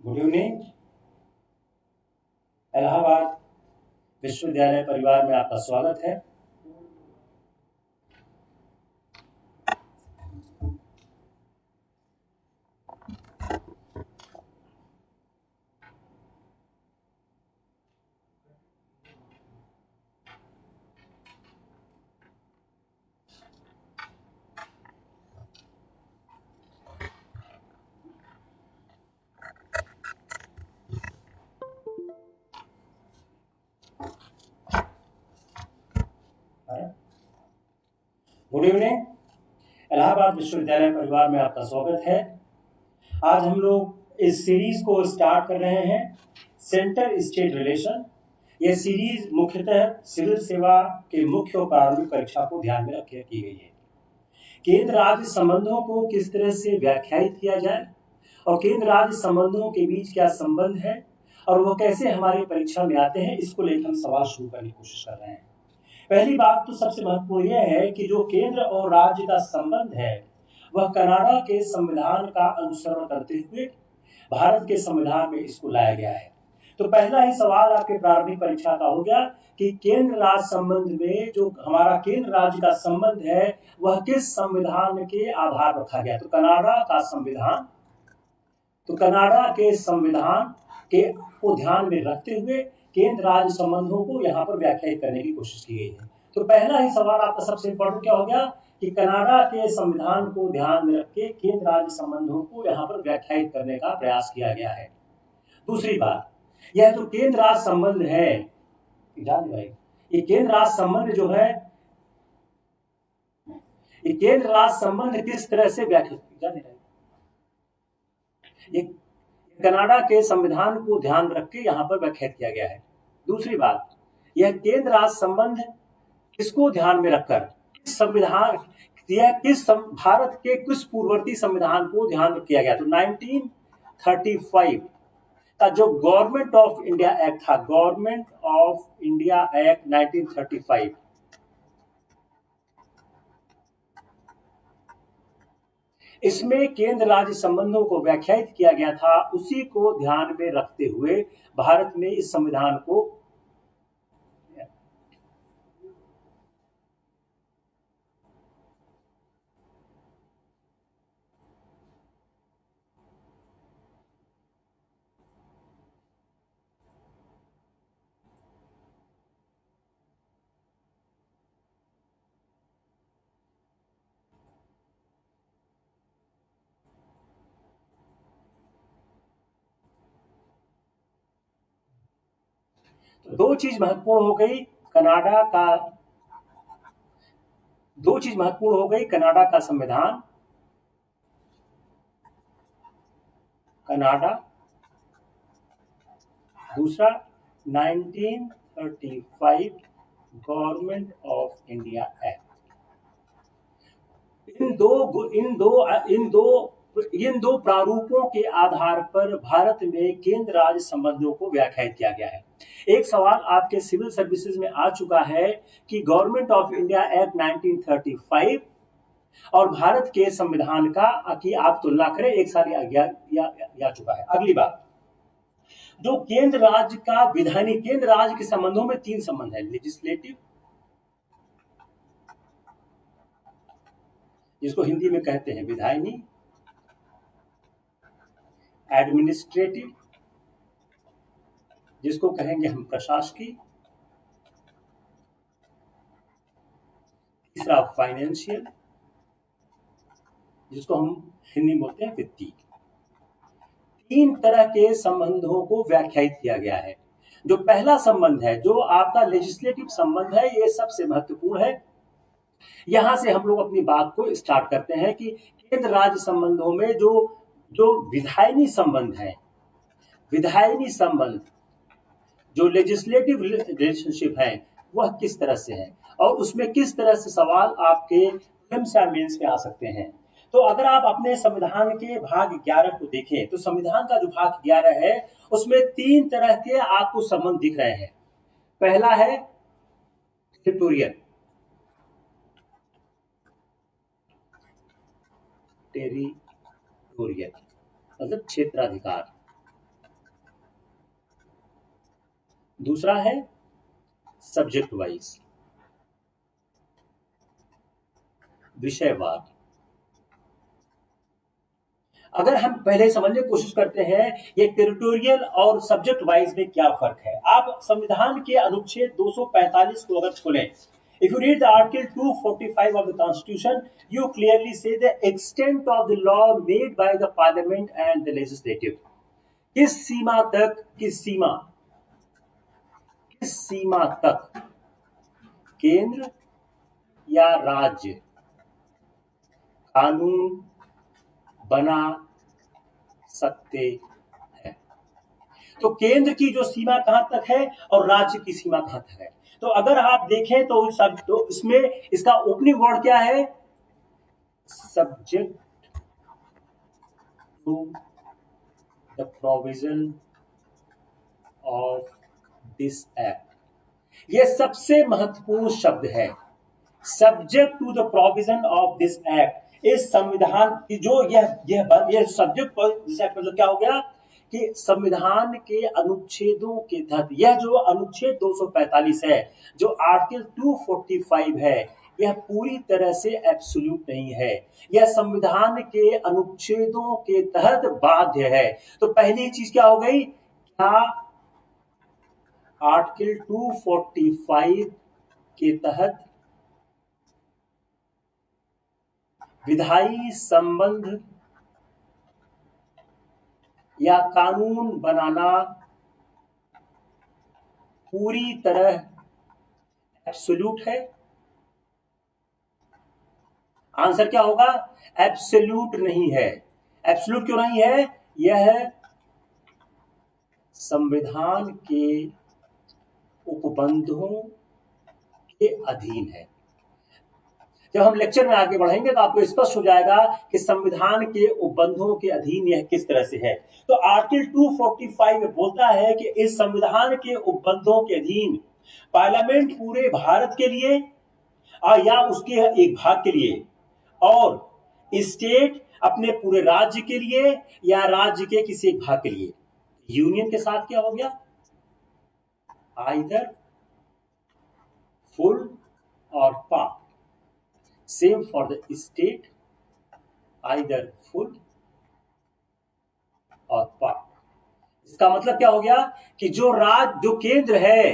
Good evening. Allahabad विश्वविद्यालय परिवार में आपका स्वागत है। Good evening. इलाहाबाद विश्वविद्यालय परिवार में आपका स्वागत है। आज हम लोग इस सीरीज को स्टार्ट कर रहे हैं, सेंटर स्टेट रिलेशन। यह सीरीज मुख्यतः सिविल सेवा के मुख्य और प्रारंभिक परीक्षा को ध्यान में रखे की गई है। केंद्र राज्य संबंधों को किस तरह से व्याख्यायित किया जाए और केंद्र राज्य संबंधों के बीच क्या संबंध है और वो कैसे हमारी परीक्षा में आते हैं, इसको लेकर हम सवाल शुरू करने की कोशिश कर रहे हैं। पहली बात तो सबसे महत्वपूर्ण यह है कि जो केंद्र और राज्य का संबंध है वह कनाडा के संविधान का अनुसरण करते हुए भारत के संविधान में इसको लाया गया है। तो पहला ही सवाल आपके प्रारंभिक परीक्षा का हो गया कि केंद्र राज्य संबंध में जो हमारा केंद्र राज्य का संबंध है वह किस संविधान के आधार पर रखा गया। तो कनाडा के संविधान को ध्यान में रखते हुए केंद्र राज्य संबंधों को यहाँ पर व्याख्यायित करने की कोशिश की गई है। तो पहला ही सवाल आपका सबसे इम्पोर्टेंट क्या हो गया कि कनाडा के संविधान को ध्यान में रख के केंद्र राज्य संबंधों को यहाँ पर व्याख्यायित करने का प्रयास किया गया है। दूसरी बात, यह जो केंद्र राज्य संबंध है, ये केंद्र राज्य संबंध जो है, ये केंद्र राज्य संबंध किस तरह से व्याख्यायित, ये कनाडा के संविधान को ध्यान रख के यहाँ पर व्याख्यायित किया गया है। दूसरी बात, यह केंद्र राज्य संबंध किसको ध्यान में रखकर भारत के किस पूर्ववर्ती संविधान को ध्यान में किया गया। तो 1935 का जो गवर्नमेंट ऑफ इंडिया एक्ट था, गवर्नमेंट ऑफ इंडिया एक्ट 1935, इसमें केंद्र राज्य संबंधों को व्याख्यायित किया गया था। उसी को ध्यान में रखते हुए भारत में इस संविधान को दो चीज महत्वपूर्ण हो गई कनाडा का संविधान, कनाडा, दूसरा 1935 गवर्नमेंट ऑफ इंडिया एक्ट। इन दो प्रारूपों के आधार पर भारत में केंद्र राज्य संबंधों को व्याख्यायित किया गया है। एक सवाल आपके सिविल सर्विसेज में आ चुका है कि गवर्नमेंट ऑफ इंडिया एक्ट 1935 और भारत के संविधान का की आप तुलना करें, एक साल आ चुका है। अगली बात, जो केंद्र राज्य का विधायी, केंद्र राज्य के संबंधों में तीन संबंध है, लेजिस्लेटिव, जिसको हिंदी में कहते हैं विधायी, एडमिनिस्ट्रेटिव, जिसको कहेंगे हम प्रशासकीय, तीसरा फाइनेंशियल, जिसको हम हिंदी में बोलते हैं वित्तीय। तीन तरह के संबंधों को व्याख्यायित किया गया है। जो पहला संबंध है, जो आपका लेजिस्लेटिव संबंध है, ये सबसे महत्वपूर्ण है। यहां से हम लोग अपनी बात को स्टार्ट करते हैं कि केंद्र राज्य संबंधों में जो विधायी संबंध है, विधायी संबंध, जो लेजिस्लेटिव रिलेशनशिप है, वह किस तरह से है और उसमें किस तरह से सवाल आपके प्रीलिम्स या मेंस में आ सकते हैं। तो अगर आप अपने संविधान के भाग 11 को देखें तो संविधान का जो भाग 11 है उसमें तीन तरह के आपको संबंध दिख रहे हैं। पहला है टेरिटोरियल, मतलब क्षेत्राधिकार। दूसरा है सब्जेक्ट वाइज, विषयवार। अगर हम पहले समझने की कोशिश करते हैं ये टेरिटोरियल और सब्जेक्ट वाइज में क्या फर्क है। आप संविधान के अनुच्छेद 245 को अगर खोलें, if you read the article 245 of the constitution, you clearly say the extent of the law made by the parliament and the legislative। किस सीमा तक, किस सीमा तक केंद्र या राज्य कानून बना सकते हैं। तो केंद्र की जो सीमा कहां तक है और राज्य की सीमा कहां तक है। तो अगर आप देखें तो इसमें इसका ओपनिंग वर्ड क्या है, subject to the provision of this act. यह सबसे महत्वपूर्ण शब्द है, subject to the provision of this act. इस संविधान की जो यह सब्जेक्ट मतलब क्या हो गया कि संविधान के अनुच्छेदों के तहत यह जो अनुच्छेद 245 है, जो आर्टिकल 245 है, यह पूरी तरह से एब्सोल्यूट नहीं है, यह संविधान के अनुच्छेदों के तहत बाध्य है। तो पहली चीज क्या हो गई, क्या आर्टिकल 245 के तहत विधायी संबंध या कानून बनाना पूरी तरह एब्सोल्यूट है। आंसर क्या होगा, एब्सोल्यूट नहीं है। एब्सोल्यूट क्यों नहीं है, यह संविधान के उपबंधों के अधीन है। जब हम लेक्चर में आगे बढ़ेंगे तो आपको स्पष्ट हो जाएगा कि संविधान के उपबंधों के अधीन यह किस तरह से है। तो आर्टिकल 245 में बोलता है कि इस संविधान के उपबंधों के अधीन पार्लियामेंट पूरे भारत के लिए या उसके एक भाग के लिए, और स्टेट अपने पूरे राज्य के लिए या राज्य के किसी एक भाग के लिए। यूनियन के साथ क्या हो गया, आइदर फुल और part. Same for the state, either full और पार्ट। इसका मतलब क्या हो गया कि जो केंद्र है,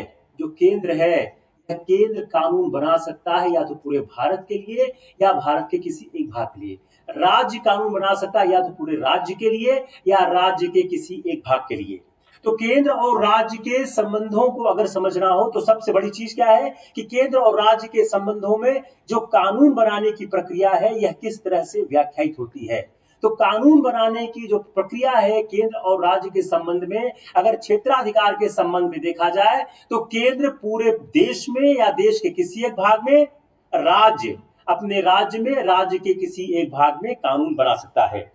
यह केंद्र कानून बना सकता है या तो पूरे भारत के लिए या भारत के किसी एक भाग के लिए। राज्य कानून बना सकता है या तो पूरे राज्य के लिए या राज्य के किसी एक भाग के लिए। तो केंद्र और राज्य के संबंधों को अगर समझना हो तो सबसे बड़ी चीज क्या है कि केंद्र और राज्य के संबंधों में जो कानून बनाने की प्रक्रिया है, यह किस तरह से व्याख्यायित होती है। तो कानून बनाने की जो प्रक्रिया है केंद्र और राज्य के संबंध में, अगर क्षेत्राधिकार के संबंध में देखा जाए तो केंद्र पूरे देश में या देश के किसी एक भाग में, राज्य अपने राज्य में राज्य के किसी एक भाग में कानून बना सकता है।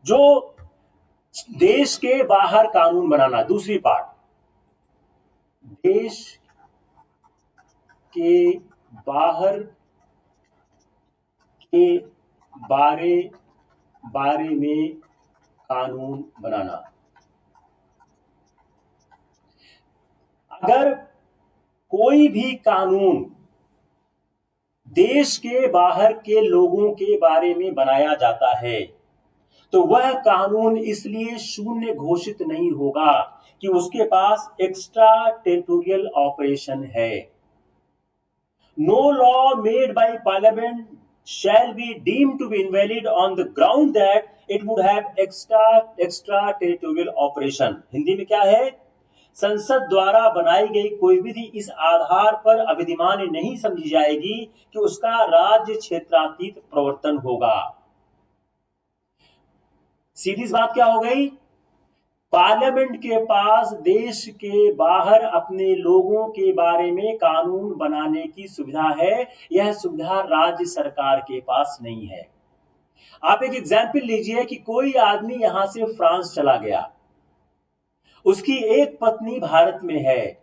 जो देश के बाहर कानून बनाना, दूसरी पार्ट, देश के बाहर के बारे में कानून बनाना। अगर कोई भी कानून देश के बाहर के लोगों के बारे में बनाया जाता है तो वह कानून इसलिए शून्य घोषित नहीं होगा कि उसके पास एक्स्ट्रा टेरिटोरियल ऑपरेशन है। No law made by parliament shall be deemed to be invalid on the ground that it would have extra territorial operation। Hindi में क्या है, संसद द्वारा बनाई गई कोई विधि इस आधार पर अविधिमान्य नहीं समझी जाएगी कि उसका राज्य क्षेत्रातीत प्रवर्तन होगा। सीधी बात क्या हो गई, पार्लियामेंट के पास देश के बाहर अपने लोगों के बारे में कानून बनाने की सुविधा है, यह सुविधा राज्य सरकार के पास नहीं है। आप एक एग्जाम्पल लीजिए कि कोई आदमी यहां से फ्रांस चला गया, उसकी एक पत्नी भारत में है,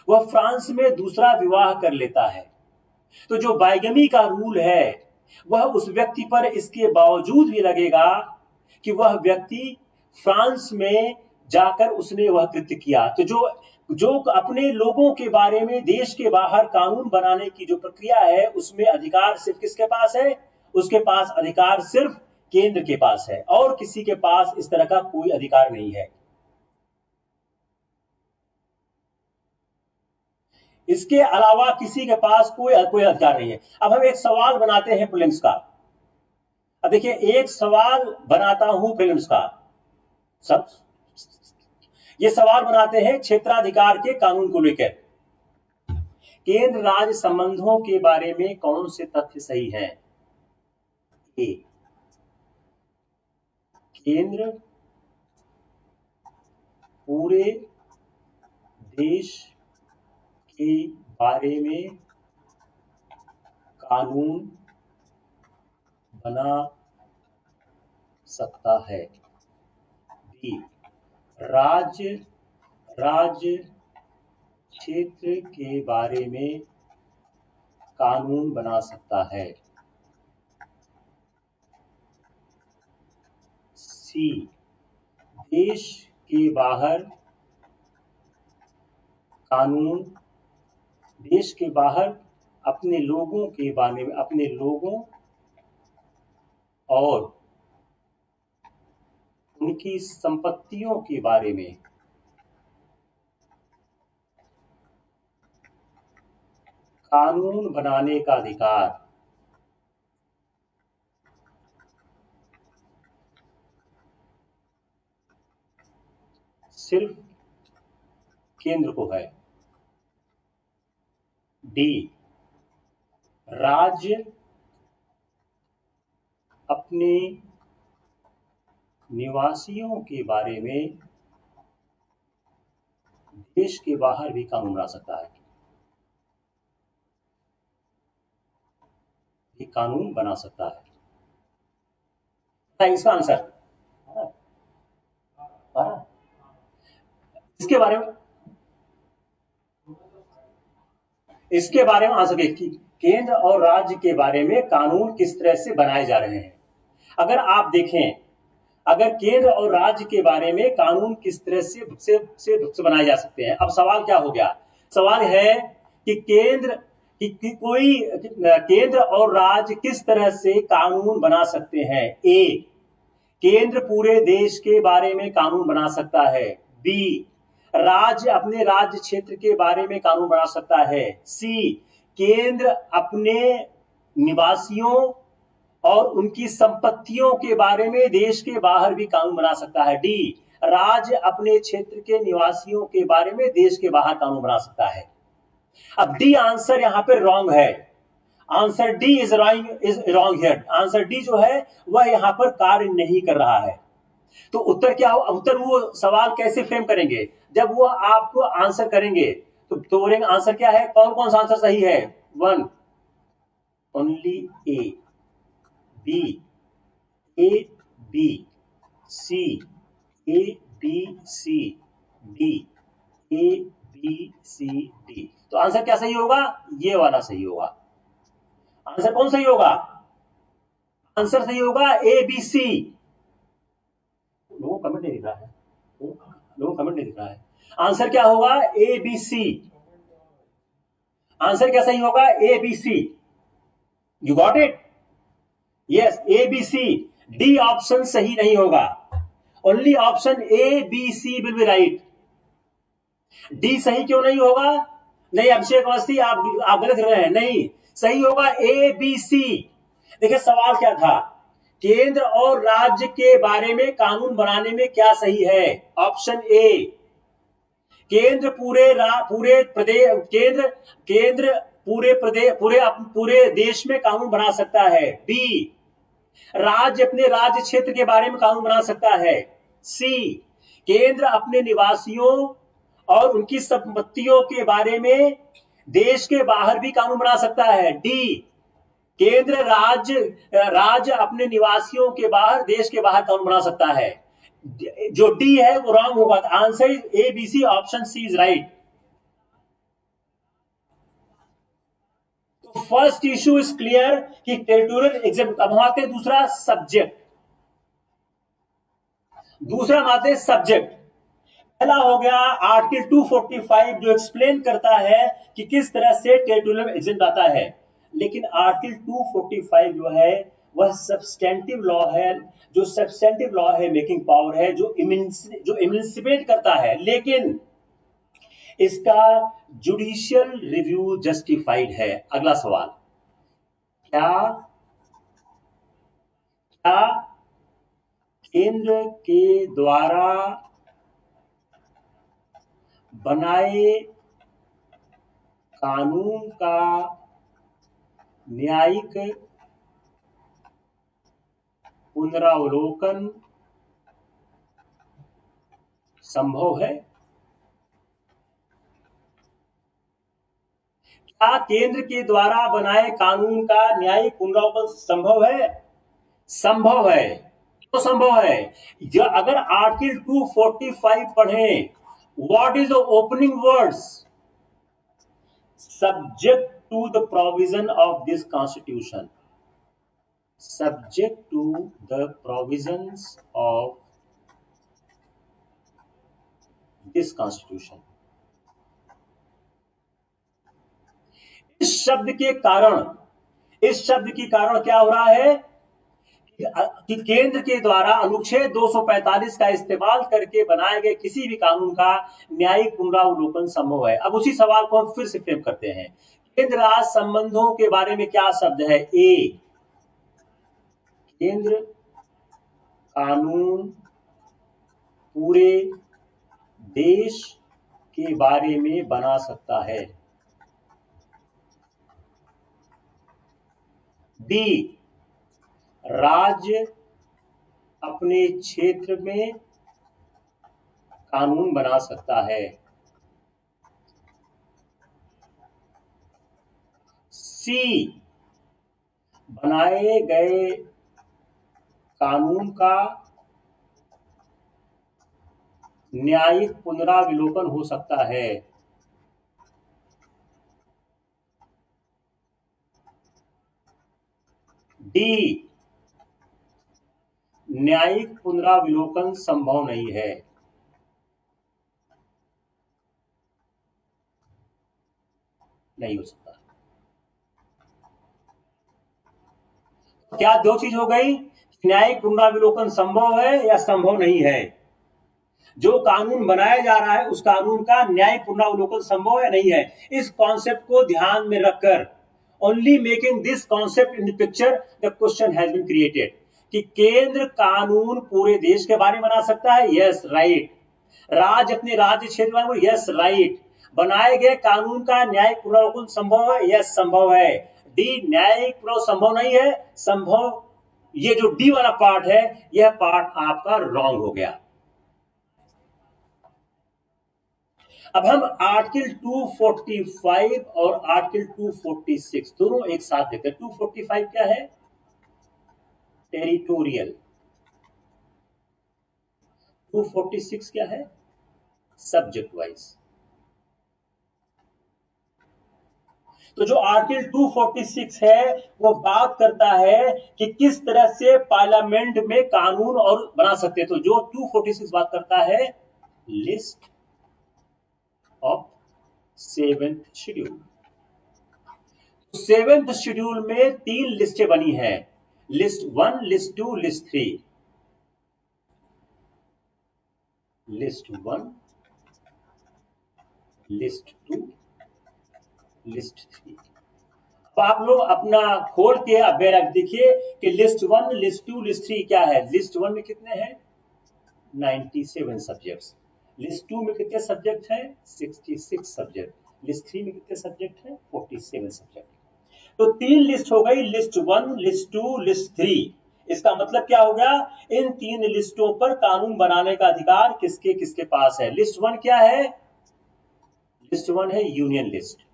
वह फ्रांस में दूसरा विवाह कर लेता है, तो जो बाइगमी का रूल है वह उस व्यक्ति पर इसके बावजूद भी लगेगा कि वह व्यक्ति फ्रांस में जाकर उसने वह कृत्य किया। तो जो जो अपने लोगों के बारे में देश के बाहर कानून बनाने की जो प्रक्रिया है, उसमें अधिकार सिर्फ किसके पास है? उसके पास अधिकार सिर्फ केंद्र के पास है, और किसी के पास इस तरह का कोई अधिकार नहीं है। इसके अलावा किसी के पास कोई अधिकार नहीं है। अब हम एक सवाल बनाते हैं प्रीलिम्स का। अब देखिए, एक सवाल बनाता हूं प्रीलिम्स का। सब ये सवाल बनाते हैं क्षेत्राधिकार के कानून को लेकर। केंद्र राज्य संबंधों के बारे में कौन से तथ्य सही हैं? ए, केंद्र पूरे देश के बारे में कानून बना सकता है। बी, राज्य क्षेत्र के बारे में कानून बना सकता है। सी, देश के बाहर कानून, देश के बाहर अपने लोगों के बारे में, अपने लोगों और उनकी संपत्तियों के बारे में कानून बनाने का अधिकार सिर्फ केंद्र को है। डी, राज्य अपने निवासियों के बारे में देश के बाहर भी कानून बना सकता है। ये कानून बना सकता है। इसका आंसर इसके बारे में आ सके कि केंद्र और राज्य के बारे में कानून किस तरह से बनाए जा रहे हैं। अगर आप देखें, अगर केंद्र और राज्य के बारे में कानून किस तरह से बनाए जा सकते हैं। अब सवाल क्या हो गया? सवाल है कि केंद्र और राज्य किस तरह से कानून बना सकते हैं। ए, केंद्र पूरे देश के बारे में कानून बना सकता है। बी, राज्य अपने राज्य क्षेत्र के बारे में कानून बना सकता है। सी, केंद्र अपने निवासियों और उनकी संपत्तियों के बारे में देश के बाहर भी कानून बना सकता है। डी, राज्य अपने क्षेत्र के निवासियों के बारे में देश के बाहर कानून बना सकता है। अब डी आंसर यहां पर रॉन्ग है। Answer D is wrong here. Answer D जो है वह यहां पर कार्य नहीं कर रहा है। तो उत्तर क्या हो? उत्तर वो सवाल कैसे फ्रेम करेंगे? जब वो आपको आंसर करेंगे तो बोलेंगे आंसर क्या है, कौन कौन सा आंसर सही है? 1 only A, B, A B, C, A B C, D, A B C D. तो आंसर क्या सही होगा? ये वाला सही होगा। आंसर कौन सही होगा? आंसर सही होगा ए बी सी। लोगों कमेंट नहीं दिख रहा है, लोगों कमेंट नहीं दिख रहा है। आंसर क्या होगा? A B C. आंसर क्या सही होगा? A B C. You got it? Yes, A B C. D option सही नहीं होगा। Only option A B C will be right. D सही क्यों नहीं होगा? नहीं अभिषेक अवस्थी, आप गलत रहे हैं। नहीं, सही होगा ए बी सी। देखिए सवाल क्या था, केंद्र और राज्य के बारे में कानून बनाने में क्या सही है? ऑप्शन ए, केंद्र पूरे देश में कानून बना सकता है। बी, राज्य अपने राज्य क्षेत्र के बारे में कानून बना सकता है। सी, केंद्र अपने निवासियों और उनकी संपत्तियों के बारे में देश के बाहर भी कानून बना सकता है। डी, केंद्र राज्य अपने निवासियों के बाहर देश के बाहर कानून बना सकता है। जो डी है वो रॉन्ग होगा। Answer A B C, option C is right. तो फर्स्ट इश्यू इज क्लियर कि टेरिटोरियल एग्जाम। अब हम आते हैं दूसरा सब्जेक्ट। दूसरा हम आते हैं सब्जेक्ट। पहला हो गया आर्टिकल 245 जो एक्सप्लेन करता है कि किस तरह से टेरिटोरियल एग्जेंट आता है। लेकिन आर्टिकल 245 जो है वह सब्सटेंटिव लॉ है, जो सब्सटेंटिव लॉ है, मेकिंग पावर है, जो इमिसिपेट करता है, लेकिन इसका जुडिशियल रिव्यू जस्टिफाइड है। अगला सवाल, क्या क्या केंद्र के द्वारा बनाए कानून का न्यायिक पुनरावलोकन संभव है? क्या केंद्र के द्वारा बनाए कानून का न्यायिक पुनरावलोकन संभव है? संभव है। तो संभव है। अगर आर्टिकल 245 पढ़ें, what is the opening words? Subject to the provision of this constitution, subject to the provisions of this constitution। इस शब्द के कारण क्या हो रहा है कि केंद्र के द्वारा अनुच्छेद 245 का इस्तेमाल करके बनाए गए किसी भी कानून का न्यायिक पुनरावलोकन संभव है। अब उसी सवाल को हम फिर से फ्रेम करते हैं। केंद्र राज्य संबंधों के बारे में क्या शब्द है? ए, केंद्र कानून पूरे देश के बारे में बना सकता है। बी, राज्य अपने क्षेत्र में कानून बना सकता है। सी, बनाए गए कानून का न्यायिक पुनरावलोकन हो सकता है। डी, न्यायिक पुनरावलोकन संभव नहीं है। नहीं हो सकता। क्या दो चीज हो गई? न्यायिक पुनरावलोकन संभव है या संभव नहीं है। जो कानून बनाया जा रहा है उस कानून का न्यायिक पुनरावलोकन संभव है नहीं है। इस कॉन्सेप्ट को ध्यान में रखकर, only making this concept in the picture, the question has been created कि केंद्र कानून पूरे देश के बारे में बना सकता है। Yes, right. राज्य अपने राज्य क्षेत्र में, यस, राइट। बनाए गए कानून का न्यायिक पुनरावलोकन संभव है। यस, संभव है। डी, न्यायिक पुनरावलोकन संभव नहीं है। संभव, ये जो डी वाला पार्ट है, यह पार्ट आपका रॉन्ग हो गया। अब हम आर्टिकल 245 और आर्टिकल 246 दोनों एक साथ देखते हैं। 245 क्या है? टेरिटोरियल। 246 क्या है? Subject wise. तो जो आर्टिकल 246 है वो बात करता है कि किस तरह से पार्लियामेंट में कानून और बना सकते हैं। तो जो 246 बात करता है list of 7th schedule. 7th schedule में 3 लिस्टें बनी हैं, list 1, list 2, list 3। List 1, list 2, list 3। तो आप लोग अपना खोल के अब देखिए कि लिस्ट 1, लिस्ट 2, लिस्ट 3 क्या है। लिस्ट 1 में कितने हैं? 97 सब्जेक्ट्स। लिस्ट 2 में कितने सब्जेक्ट हैं? 66 सब्जेक्ट। लिस्ट 3 में कितने सब्जेक्ट हैं? 47 सब्जेक्ट। तो 3 लिस्ट हो गई, लिस्ट 1, लिस्ट 2, लिस्ट 3। इसका मतलब क्या हो गया? इन 3 लिस्टों पर कानून बनाने का अधिकार किसके किसके पास है। लिस्ट 1 क्या है? लिस्ट 1 है यूनियन लिस्ट।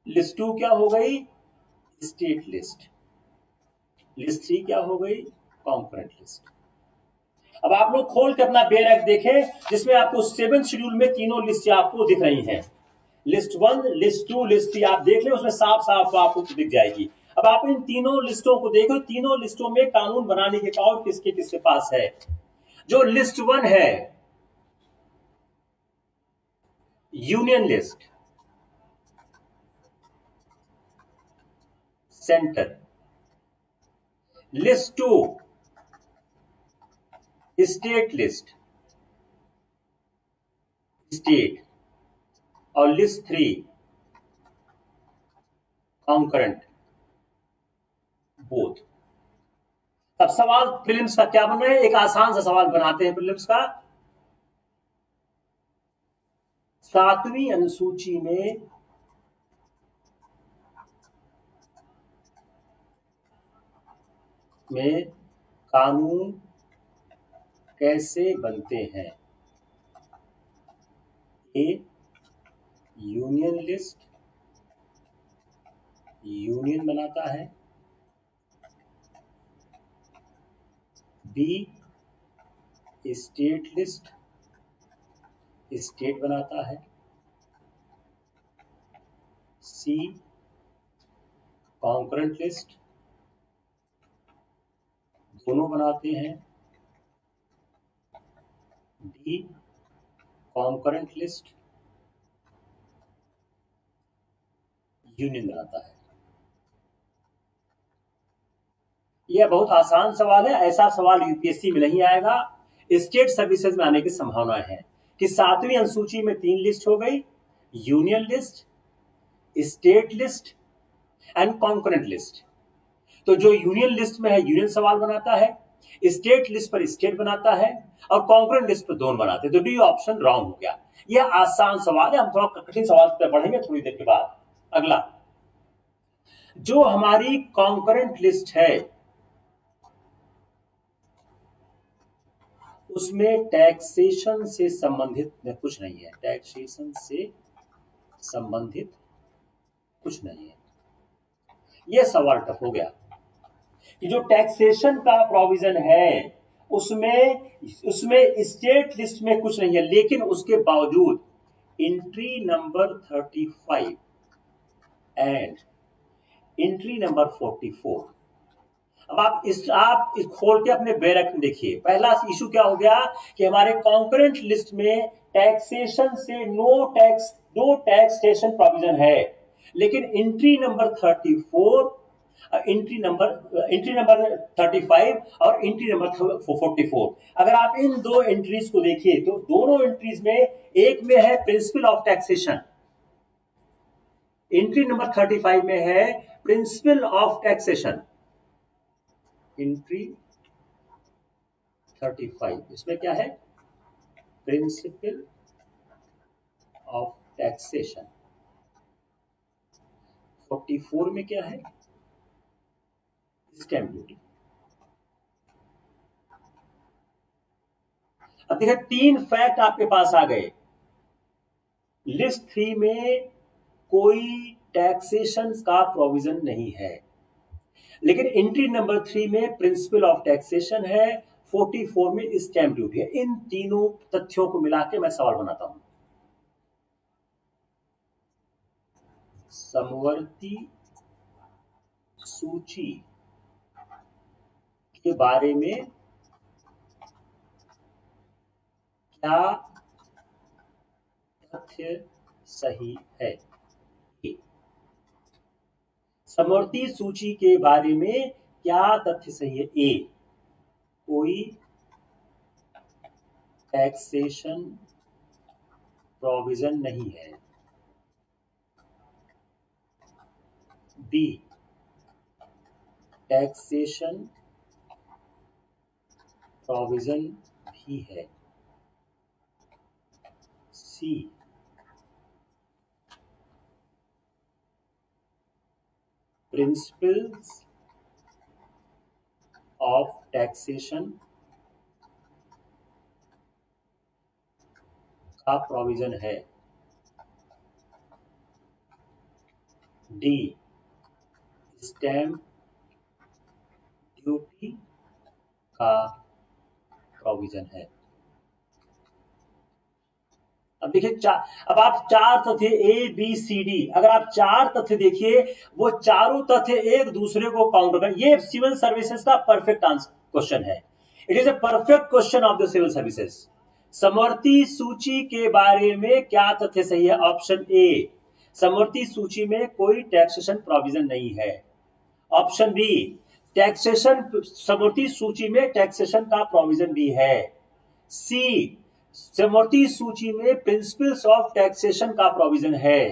लिस्ट 2 क्या हो गई? State list. लिस्ट 3 क्या हो गई? Concurrent list. अब आप लोग खोल के अपना बेरक देखें जिसमें आपको 7th शेड्यूल में तीनों लिस्ट आपको दिख रही हैं। लिस्ट 1, लिस्ट 2, लिस्ट 3 आप देख लें, उसमें साफ साफ आपको दिख जाएगी। अब आप इन तीनों लिस्टों को देखो, तीनों लिस्टों में कानून बनाने के पावर किसके किसके पास है। जो लिस्ट 1 है union list, centre, list 2 state list, state, और लिस्ट 3 कॉन्करेंट, बोथ। अब सवाल प्रीलिम्स का क्या बन रहा है, एक आसान सा सवाल बनाते हैं प्रीलिम्स का। 7वीं अनुसूची में कानून कैसे बनते हैं? ए, यूनियन लिस्ट, यूनियन बनाता है। बी, स्टेट लिस्ट, स्टेट बनाता है। सी, कॉन्करेंट लिस्ट, दोनों बनाते हैं। डी, कॉन्करेंट लिस्ट, यूनियन बनाता है। यह बहुत आसान सवाल है, ऐसा सवाल यूपीएससी में नहीं आएगा। स्टेट सर्विसेज में आने की संभावना है कि 7वीं अनुसूची में 3 लिस्ट हो गई, union list, state list and concurrent list. तो जो यूनियन लिस्ट में है यूनियन सवाल बनाता है, स्टेट लिस्ट पर स्टेट बनाता है, और कॉन्करेंट लिस्ट पर दोनों बनाते हैं। तो डी ऑप्शन रॉन्ग हो गया। यह आसान सवाल है, हम थोड़ा कठिन सवाल पर बढ़ेंगे थोड़ी देर के बाद। अगला, जो हमारी कॉन्करेंट लिस्ट है उसमें टैक्सेशन से संबंधित कुछ नहीं है, टैक्सेशन से संबंधित कुछ नहीं है। यह सवाल टफ हो गया कि जो टैक्सेशन का प्रोविजन है उसमें स्टेट लिस्ट में कुछ नहीं है, लेकिन उसके बावजूद entry number 35 and entry number 44। अब आप इस खोल के अपने बैरक में देखिए। पहला इशू क्या हो गया कि हमारे कॉन्करेंट लिस्ट में टैक्सेशन से नो टैक्सेशन प्रोविजन है, लेकिन एंट्री नंबर 34, एंट्री नंबर 35 और एंट्री नंबर 44, अगर आप इन दो एंट्रीज को देखिए तो दोनों एंट्रीज में एक में है principle of taxation, entry number 35 में है प्रिंसिपल ऑफ टैक्सेशन। एंट्री 35 इसमें क्या है? Principle of taxation. 44 में क्या है? Stamp duty. अब देखिए 3 फैक्ट आपके पास आ गए। लिस्ट 3 में कोई टैक्सेशन का प्रोविजन नहीं है, लेकिन एंट्री नंबर 3 में प्रिंसिपल ऑफ टैक्सेशन है, 44 में स्टैंप ड्यूटी है। इन तीनों तथ्यों को मिला के मैं सवाल बनाता हूं। समवर्ती सूची के बारे में क्या तथ्य सही है? समवर्ती सूची के बारे में क्या तथ्य सही है? ए, कोई टैक्सेशन प्रोविजन नहीं है। बी, टैक्सेशन प्रोविजन भी है। सी, प्रिंसिपल्स ऑफ टैक्सेशन का प्रोविजन है। डी, स्टैंप ड्यूटी का प्रोविजन है। अब देखिए अब आप 4 तथ्य ए बी सी डी, अगर आप 4 तथ्य देखिए वो चारों तथ्य एक दूसरे को काउंटर कर, ये सिविल सर्विसेज का परफेक्ट आंसर क्वेश्चन है। It is a perfect question of the civil services. समवर्ती सूची के बारे में क्या तथ्य सही है? ऑप्शन ए, समवर्ती सूची में कोई टैक्सेशन प्रोविजन नहीं है। ऑप्शन बी, टैक्सेशन, समवर्ती सूची में टैक्सेशन का प्रोविजन भी है। सी, समवर्ती सूची में प्रिंसिपल्स ऑफ टैक्सेशन का प्रोविजन है।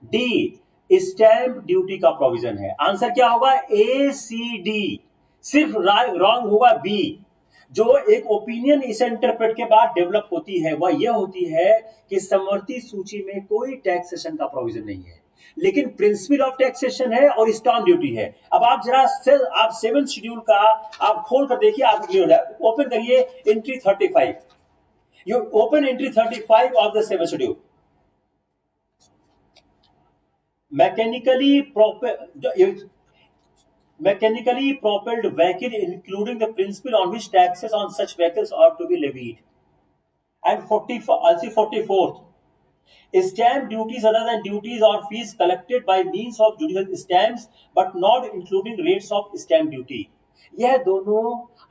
डी, स्टैंप ड्यूटी का प्रोविजन है। आंसर क्या होगा? ए, सी, डी। सिर्फ रॉन्ग होगा बी। जो एक ओपिनियन इस इंटरप्रेट के बाद डेवलप होती है वह यह होती है कि समवर्ती सूची में कोई टैक्सेशन का प्रोविजन नहीं है, लेकिन प्रिंसिपल ऑफ टैक्सेशन है और स्टैंप ड्यूटी है। अब आप जरा आप 7th शेड्यूल का आप खोल कर देखिए, आप क्लियर है। ओपन करिए entry 35। You open entry 35 of the 7th schedule. mechanically propelled vehicle including the principle on which taxes on such vehicles ought to be levied. And 44th, stamp duties other than duties or fees collected by means of judicial stamps but not including rates of stamp duty. यह दोनों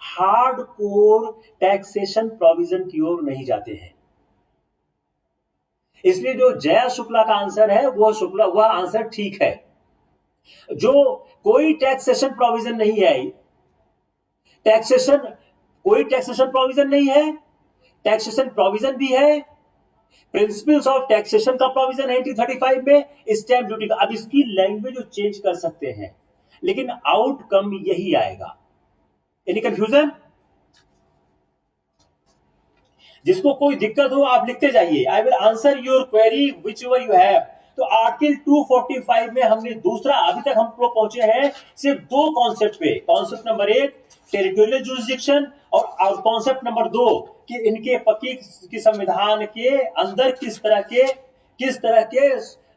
hard core taxation provision की ओर नहीं जाते हैं। इसलिए जो जया शुक्ला का answer है वह आंसर ठीक है। जो कोई टैक्सेशन प्रोविजन नहीं है, कोई टैक्सेशन प्रोविजन नहीं है, टैक्सेशन प्रोविजन भी है, प्रिंसिपल्स ऑफ टैक्सेशन का प्रोविजन है 35 में, स्टैंप ड्यूटी का। अब इसकी लैंग्वेज चेंज कर सकते हैं, लेकिन आउटकम यही आएगा। Any confusion? जिसको कोई दिक्कत हो आप लिखते जाइए। I will answer your query which ever you have. तो आर्टिकल 245 में हमने दूसरा, अभी तक हम लोग पहुंचे हैं सिर्फ दो कॉन्सेप्ट पे। कॉन्सेप्ट नंबर 1 टेरिटोरियल जुरिसडिक्शन, और कॉन्सेप्ट नंबर 2 कि इनके पक्की की संविधान के अंदर किस तरह के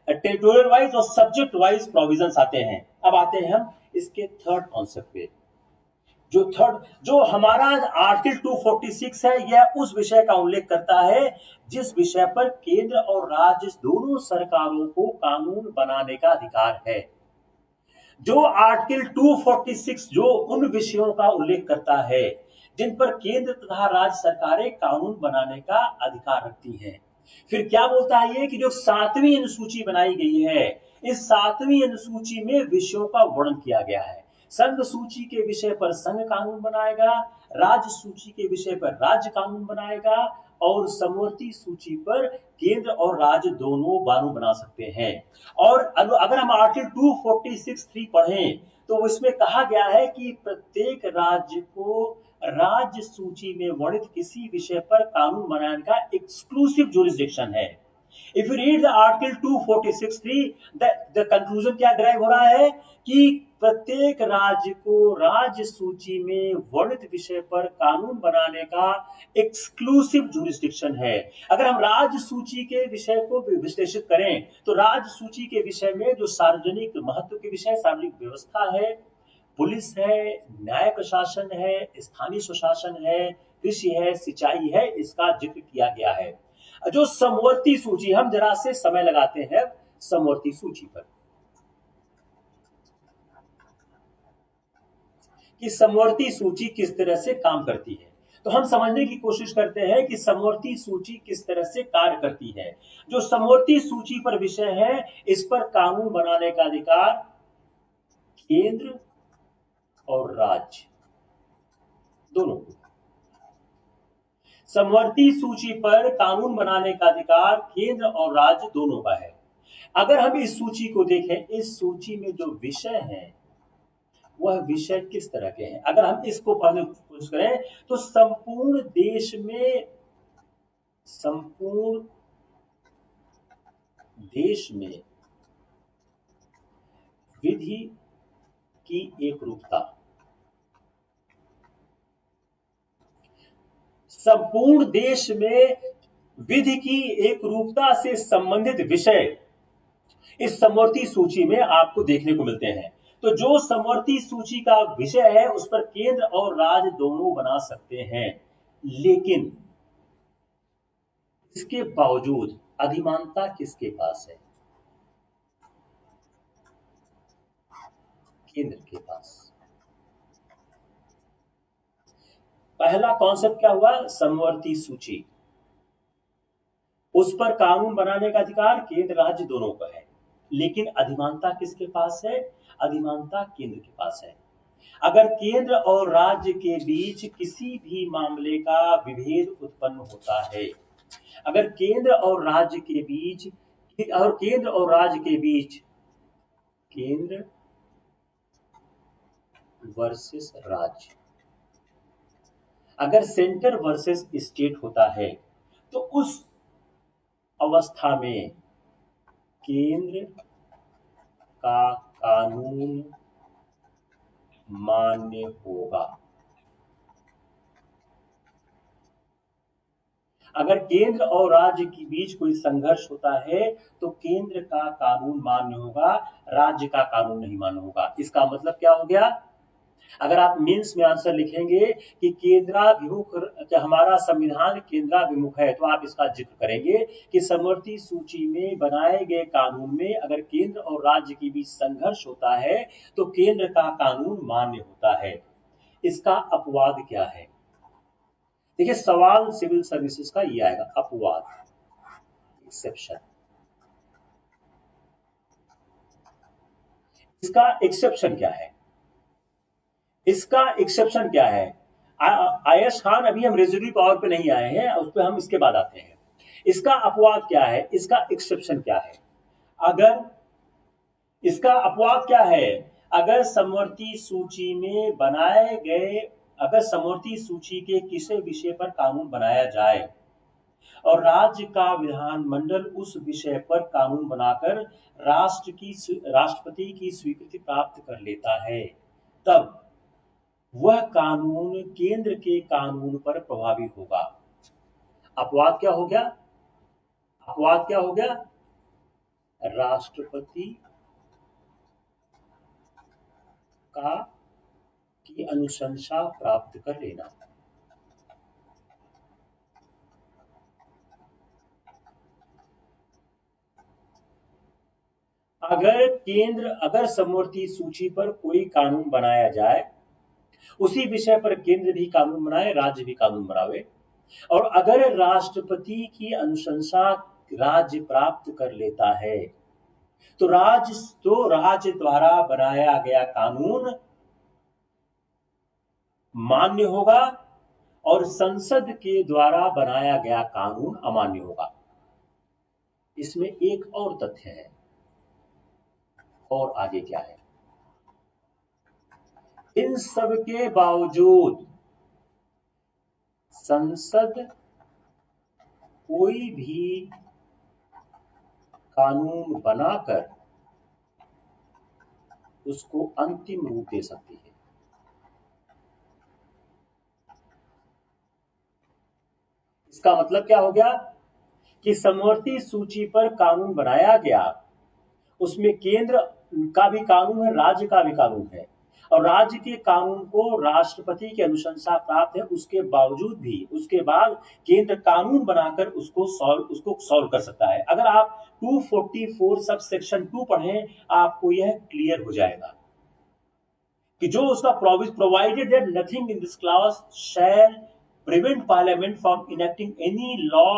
टेरिटोरियल वाइज और सब्जेक्ट वाइज प्रोविजंस आते हैं। अब आते हैं हम इसके थर्ड कॉन्सेप्ट पे। जो हमारा आर्टिकल 246 है, यह उस विषय का उल्लेख करता है जिस विषय पर केंद्र और राज्य दोनों सरकारों को कानून बनाने का अधिकार है। जो आर्टिकल 246 जो उन विषयों का उल्लेख करता है जिन पर केंद्र तथा राज्य सरकारें कानून बनाने का अधिकार रखती हैं। फिर क्या बोलता है ये कि जो 7वीं अनुसूची बनाई गई है, इस 7वीं अनुसूची में विषयों का वर्णन किया गया है। संघ सूची के विषय पर संघ कानून बनाएगा, राज्य सूची के विषय पर राज्य कानून बनाएगा, और समवर्ती सूची पर केंद्र और राज्य दोनों कानून बना सकते हैं। और अगर हम आर्टिकल 246(3) पढ़ें तो इसमें कहा गया है कि प्रत्येक राज्य को राज्य सूची में वर्णित किसी विषय पर कानून बनाने का एक्सक्लूसिव जुरिसडिक्शन है। If you read the Article 246(3), the conclusion क्या ड्राइव हो रहा है कि प्रत्येक राज्य को राज्य सूची में वर्णित विषय पर कानून बनाने का एक्सक्लूसिव जुरिसडिक्शन है। अगर हम राज्य सूची के विषय को विश्लेषित करें तो राज्य सूची के विषय में जो सार्वजनिक महत्व के विषय, सार्वजनिक व्यवस्था है, पुलिस है, न्याय प्रशासन है, स्थानीय स्वशासन है, कृषि है, सिंचाई है, इसका जिक्र किया गया है। जो समवर्ती सूची, हम जरा से समय लगाते हैं समवर्ती सूची पर कि समवर्ती सूची किस तरह से काम करती है। तो हम समझने की कोशिश करते हैं कि समवर्ती सूची किस तरह से कार्य करती है। जो समवर्ती सूची पर विषय है, इस पर कानून बनाने का अधिकार केंद्र और राज्य दोनों को। समवर्ती सूची पर कानून बनाने का अधिकार केंद्र और राज्य दोनों का है। अगर हम इस सूची को देखें, इस सूची में जो विषय हैं वह विषय किस तरह के हैं। अगर हम इसको पढ़ने की कोशिश करें तो संपूर्ण देश में विधि की एकरूपता, संपूर्ण देश में विधि की एकरूपता से संबंधित विषय इस समवर्ती सूची में आपको देखने को मिलते हैं। तो जो समवर्ती सूची का विषय है उस पर केंद्र और राज्य दोनों बना सकते हैं, लेकिन इसके बावजूद अधिमानता किसके पास है? केंद्र के पास। पहला कॉन्सेप्ट क्या हुआ? समवर्ती सूची। उस पर कानून बनाने का अधिकार केंद्र राज्य दोनों का है, लेकिन अधिमानता किसके पास है? अधिमानता केंद्र के पास है। अगर केंद्र और राज्य के बीच किसी भी मामले का विभेद उत्पन्न होता है, अगर केंद्र और राज्य के बीच केंद्र वर्सेस राज्य, अगर सेंटर वर्सेस स्टेट होता है, तो उस अवस्था में केंद्र का कानून मान्य होगा। अगर केंद्र और राज्य के बीच कोई संघर्ष होता है तो केंद्र का कानून मान्य होगा, राज्य का कानून नहीं मान्य होगा। इसका मतलब क्या हो गया? अगर आप मीन्स में आंसर लिखेंगे कि केंद्राभिमुख, हमारा संविधान केंद्राभिमुख है, तो आप इसका जिक्र करेंगे कि समवर्ती सूची में बनाए गए कानून में अगर केंद्र और राज्य के बीच संघर्ष होता है तो केंद्र का कानून मान्य होता है। इसका अपवाद क्या है? देखिए, सवाल सिविल सर्विसेज का ये आएगा, अपवाद, एक्सेप्शन। इसका एक्सेप्शन क्या है? इसका एक्सेप्शन क्या है? आयश खान, अभी हम रेजोल्यूटरी पावर पे नहीं आए हैं, उस पर हम इसके बाद आते हैं। इसका अपवाद क्या है? इसका एक्सेप्शन क्या है? अगर इसका अपवाद क्या है? अगर समवर्ती सूची में बनाए गए, अगर समवर्ती सूची के किसी विषय पर कानून बनाया जाए और राज्य का विधानमंडल उस विषय पर कानून बनाकर राष्ट्रपति की स्वीकृति प्राप्त कर लेता है, तब वह कानून केंद्र के कानून पर प्रभावी होगा। अपवाद क्या हो गया? अपवाद क्या हो गया? राष्ट्रपति की अनुशंसा प्राप्त कर लेना। अगर समवर्ती सूची पर कोई कानून बनाया जाए, उसी विषय पर केंद्र भी कानून बनाए, राज्य भी कानून बनावे, और अगर राष्ट्रपति की अनुशंसा राज्य प्राप्त कर लेता है तो राज्य द्वारा बनाया गया कानून मान्य होगा और संसद के द्वारा बनाया गया कानून अमान्य होगा। इसमें एक और तथ्य है, और आगे क्या है? इन सब के बावजूद संसद कोई भी कानून बनाकर उसको अंतिम रूप दे सकती है। इसका मतलब क्या हो गया कि समवर्ती सूची पर कानून बनाया गया, उसमें केंद्र का भी कानून है, राज्य का भी कानून है, और राज्य के कानून को राष्ट्रपति की अनुशंसा प्राप्त है, उसके बावजूद भी उसके बाद केंद्र कानून बनाकर उसको सॉल्व कर सकता है। अगर आप 244 सब सेक्शन 2 पढ़ें, आपको यह क्लियर हो जाएगा कि जो उसका provided that nothing in this clause shall prevent parliament from enacting any law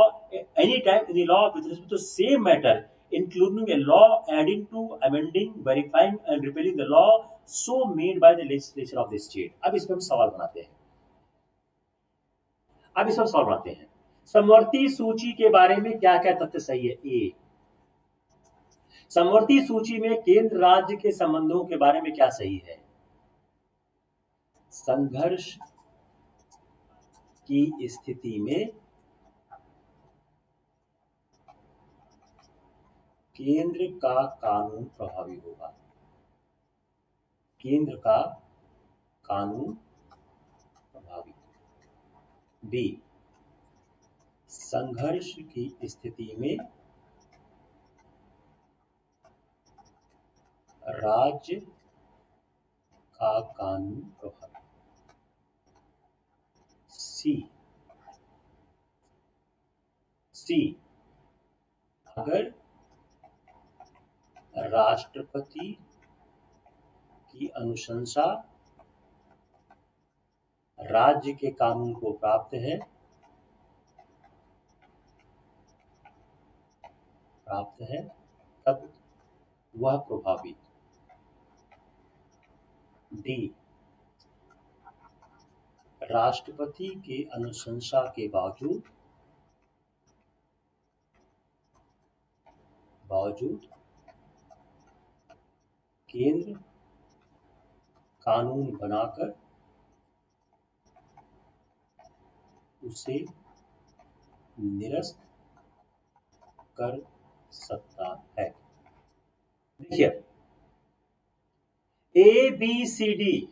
anytime any law with respect to same matter, including a law adding to, amending, verifying and repealing the law so made by the legislature of the state। अब इसमें हम सवाल बनाते हैं। समवर्ती सूची के बारे में क्या क्या तथ्य सही है? ए, समवर्ती सूची में केंद्र राज्य के संबंधों के बारे में क्या सही है? संघर्ष की स्थिति में केंद्र का कानून प्रभावी होगा। केंद्र का कानून प्रभावी। बी, संघर्ष की स्थिति में राज्य का कानून प्रभावी। सी, अगर राष्ट्रपति की अनुशंसा राज्य के कानून को प्राप्त है, तब वह प्रभावी। डी, राष्ट्रपति के अनुशंसा के बावजूद केंद्र कानून बनाकर उसे निरस्त कर सकता है। देखिए, ए बी सी डी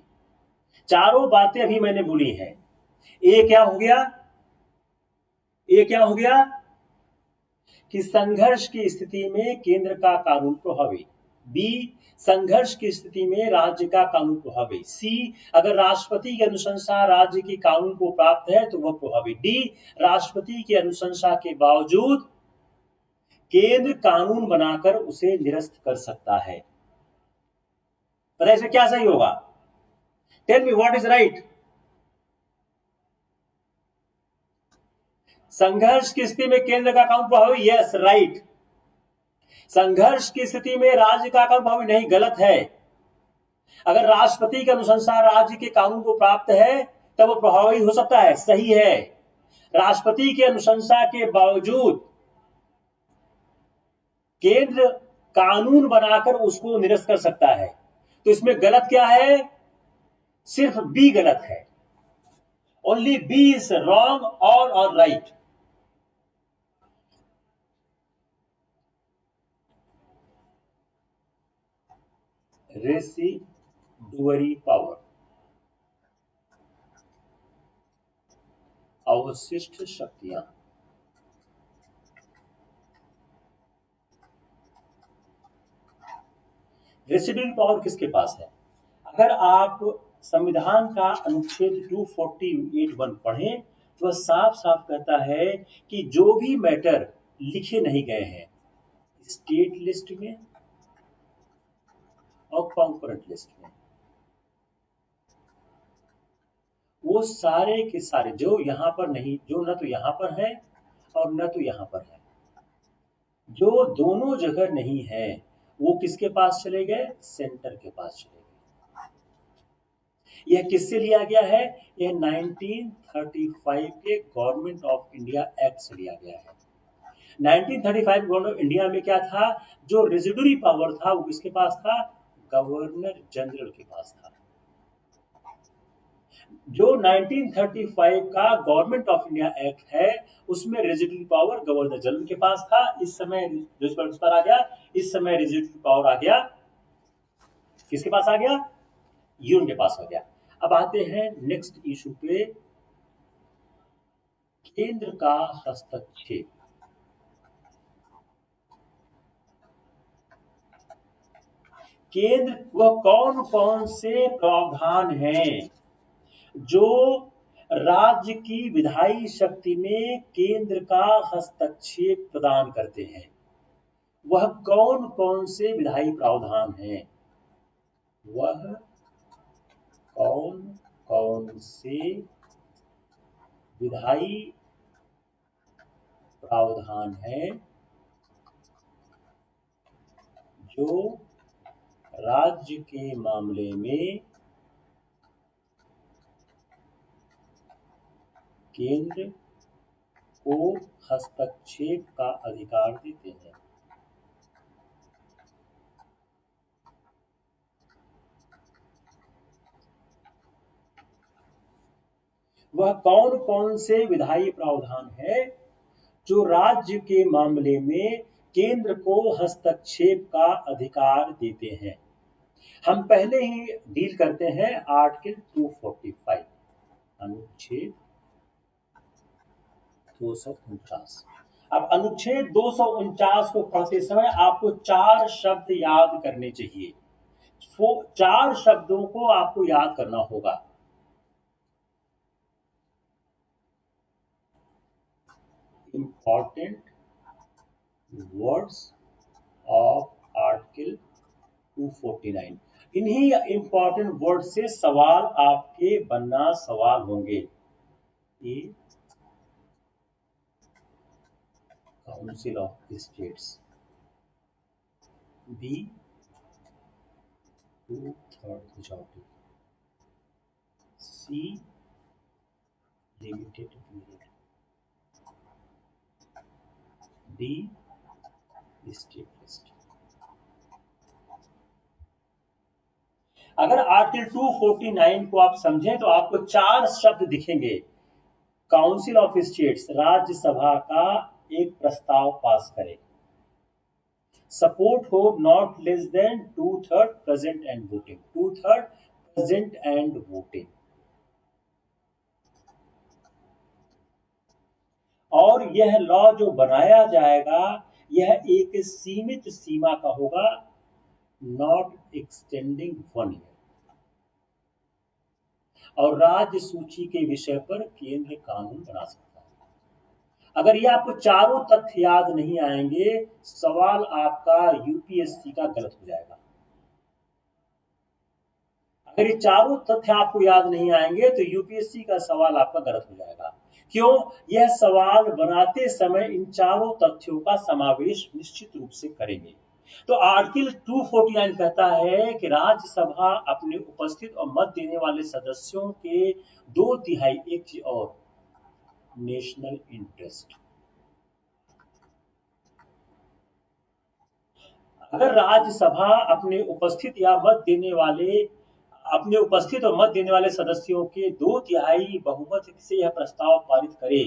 चारों बातें अभी मैंने बोली हैं। ए क्या हो गया कि संघर्ष की स्थिति में केंद्र का कानून प्रभावी। बी, संघर्ष की स्थिति में राज्य का कानून प्रभावी। सी, अगर राष्ट्रपति की अनुशंसा राज्य के कानून को प्राप्त है तो वह प्रभावी। डी, राष्ट्रपति की अनुशंसा के बावजूद केंद्र कानून बनाकर उसे निरस्त कर सकता है। पता इसमें क्या सही होगा? Tell me what is right. संघर्ष की स्थिति में केंद्र का कानून प्रभावी, यस राइट। संघर्ष की स्थिति में राज्य का कानून प्रभावी नहीं, गलत है। अगर राष्ट्रपति की अनुशंसा राज्य के कानून को प्राप्त है तब वो प्रभावी हो सकता है, सही है। राष्ट्रपति की अनुशंसा के बावजूद केंद्र कानून बनाकर उसको निरस्त कर सकता है। तो इसमें गलत क्या है? सिर्फ बी गलत है। ओनली बी इज रॉन्ग और राइट। रेसिडुअरी पावर, अवशिष्ट शक्तियां। रेसिडुअरी पावर किसके पास है? अगर आप संविधान का अनुच्छेद 248(1) पढ़ें तो वह साफ साफ कहता है कि जो भी मैटर लिखे नहीं गए हैं स्टेट लिस्ट में और कॉन्करेंट लिस्ट में, वो सारे के सारे जो यहां पर नहीं, जो न तो यहां पर है और न तो यहां पर है, जो दोनों जगह नहीं है, वो किसके पास चले गए? सेंटर के पास चले गए। यह किससे लिया गया है? यह 1935 के गवर्नमेंट ऑफ इंडिया एक्ट से लिया गया है। 1935 गवर्नमेंट ऑफ इंडिया में क्या था? जो रेसिडुअरी पावर था वो किसके पास था? गवर्नर जनरल के पास था। जो 1935 का गवर्नमेंट ऑफ इंडिया एक्ट है उसमें रेसिडुअरी पावर गवर्नर जनरल के पास था। इस समय जो इस पर आ गया, इस समय रेसिडुअरी पावर आ गया किसके पास आ गया? यूनियन के पास आ गया। अब आते हैं नेक्स्ट इशू पे, केंद्र का हस्तक्षेप। केंद्र वह कौन कौन से प्रावधान हैं जो राज्य की विधायी शक्ति में केंद्र का हस्तक्षेप प्रदान करते हैं? वह कौन कौन से विधायी प्रावधान हैं? वह कौन कौन से विधायी प्रावधान हैं जो राज्य के मामले में केंद्र को हस्तक्षेप का अधिकार देते हैं? वह कौन कौन से विधायी प्रावधान है जो राज्य के मामले में केंद्र को हस्तक्षेप का अधिकार देते हैं? हम पहले ही डील करते हैं आर्टिकल 245, अनुच्छेद 249। अब अनुच्छेद 249 को पढ़ते समय आपको 4 शब्द याद करने चाहिए। वो 4 शब्दों को आपको याद करना होगा। Important words of article 249। इन्हीं इंपॉर्टेंट वर्ड से सवाल आपके बनना सवाल होंगे। A council of states, B 2/3 majority, C limited period, D state list. अगर आर्टिकल 249 को आप समझें तो आपको 4 शब्द दिखेंगे। काउंसिल ऑफ स्टेट्स, राज्यसभा का एक प्रस्ताव पास करे, सपोर्ट हो not less than 2/3 present and voting, 2/3 present and voting. और यह लॉ जो बनाया जाएगा यह एक सीमित सीमा का होगा, नॉट एक्सटेंडिंग 1 ईयर। और राज्य सूची के विषय पर केंद्र कानून बना सकता है। अगर ये आपको चारों तथ्य याद नहीं आएंगे, सवाल आपका यूपीएससी का गलत हो जाएगा। अगर ये चारों तथ्य आपको याद नहीं आएंगे तो यूपीएससी का सवाल आपका गलत हो जाएगा। क्यों? यह सवाल बनाते समय इन चारों तथ्यों का समावेश निश्चित रूप से करेंगे। तो आर्टिकल 249 कहता है कि राज्यसभा अपने उपस्थित और मत देने वाले सदस्यों के 2/3, एक चीज और, नेशनल इंटरेस्ट। अगर राज्यसभा अपने उपस्थित और मत देने वाले सदस्यों के 2/3 बहुमत से यह प्रस्ताव पारित करे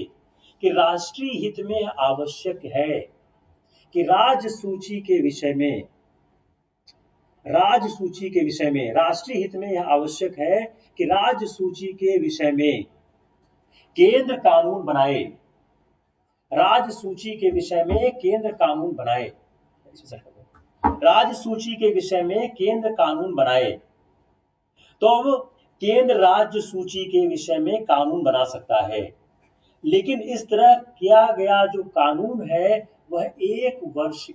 कि राष्ट्रीय हित में आवश्यक है कि राज्य सूची के विषय में राष्ट्रीय हित में यह आवश्यक है कि राज्य सूची के विषय में केंद्र कानून बनाए, राज्य सूची के विषय में केंद्र कानून बनाए, राज्य सूची के विषय में केंद्र कानून बनाए। तो अब केंद्र राज्य सूची के विषय में कानून बना सकता है, लेकिन इस तरह किया गया जो कानून है वह 1 वर्ष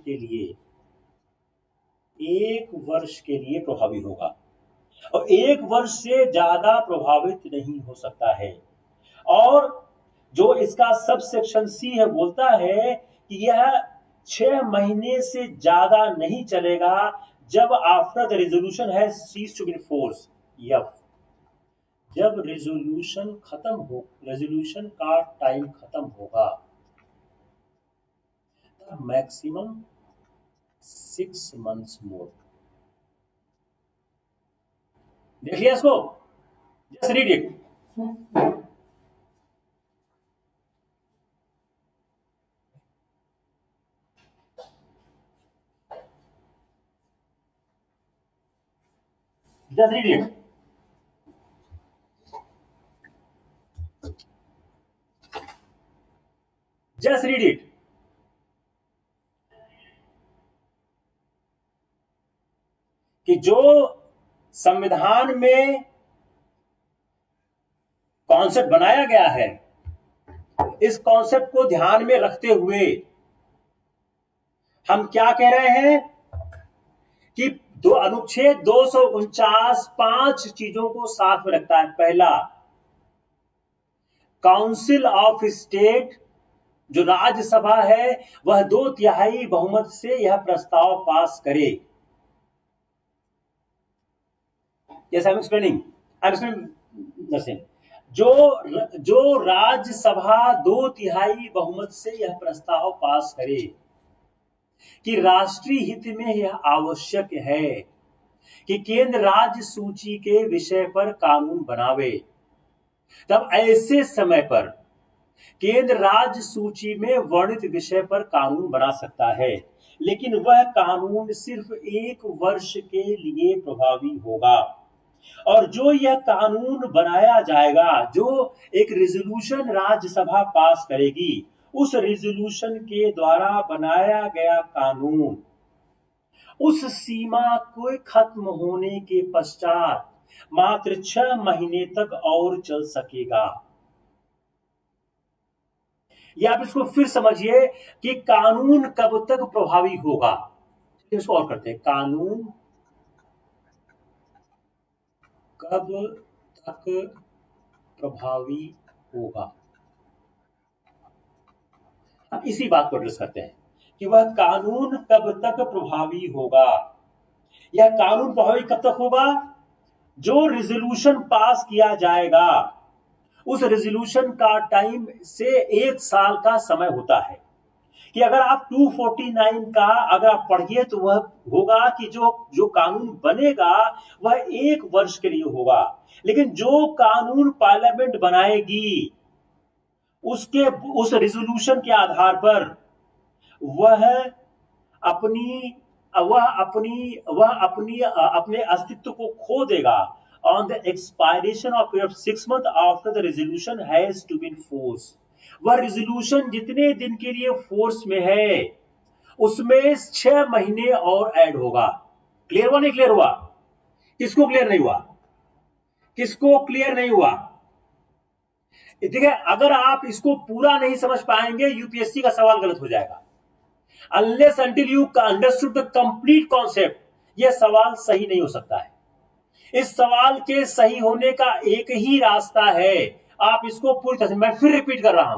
के लिए प्रभावी होगा और 1 वर्ष से ज्यादा प्रभावित नहीं हो सकता है। और जो इसका सब सेक्शन सी है बोलता है कि यह 6 महीने से ज्यादा नहीं चलेगा जब आफ्टर द रेजोल्यूशन है ceases to be in force, जब रेजोल्यूशन का टाइम खत्म होगा, मैक्सिमम 6 months मोर। देख लिया इसको, just read it. Just read it. Just read it. कि जो संविधान में कॉन्सेप्ट बनाया गया है, इस कॉन्सेप्ट को ध्यान में रखते हुए हम क्या कह रहे हैं कि अनुच्छेद 249 5 चीजों को साथ में रखता है। पहला, काउंसिल ऑफ स्टेट जो राज्यसभा है वह 2/3 बहुमत से यह प्रस्ताव पास करे। Yes, I'm explaining. जो राज्यसभा 2/3 बहुमत से यह प्रस्ताव पास करे कि राष्ट्रीय हित में यह आवश्यक है कि केंद्र राज्य सूची के विषय पर कानून बनावे, तब ऐसे समय पर केंद्र राज्य सूची में वर्णित विषय पर कानून बना सकता है, लेकिन वह कानून सिर्फ 1 वर्ष के लिए प्रभावी होगा। और जो यह कानून बनाया जाएगा, जो एक रिजोल्यूशन राज्यसभा पास करेगी, उस रिजोल्यूशन के द्वारा बनाया गया कानून उस सीमा को खत्म होने के पश्चात मात्र 6 महीने तक और चल सकेगा। या आप इसको फिर समझिए कि कानून कब तक प्रभावी होगा। इसको और करते हैं, कानून कब तक प्रभावी होगा। हम इसी बात को एड्रेस करते हैं कि वह कानून कब तक प्रभावी होगा। यह कानून प्रभावी कब तक होगा? जो रिजोल्यूशन पास किया जाएगा उस रिजोल्यूशन का टाइम से 1 साल का समय होता है। कि अगर आप 249 का अगर आप पढ़िए तो वह होगा कि जो जो कानून बनेगा वह 1 वर्ष के लिए होगा, लेकिन जो कानून पार्लियामेंट बनाएगी उसके उस रिजोल्यूशन के आधार पर वह अपनी अपने अस्तित्व को खो देगा on the expiration of period 6 months after the resolution has to be in force. वह रेजोल्यूशन जितने दिन के लिए फोर्स में है उसमें 6 महीने और ऐड होगा। क्लियर हुआ नहीं क्लियर हुआ? किसको क्लियर नहीं हुआ? किसको क्लियर नहीं हुआ? देखिए, अगर आप इसको पूरा नहीं समझ पाएंगे यूपीएससी का सवाल गलत हो जाएगा। Unless until you understood the complete concept, यह सवाल सही नहीं हो सकता है। इस सवाल के सही होने का एक ही रास्ता है, आप इसको पूरी तरह से, मैं फिर रिपीट कर रहा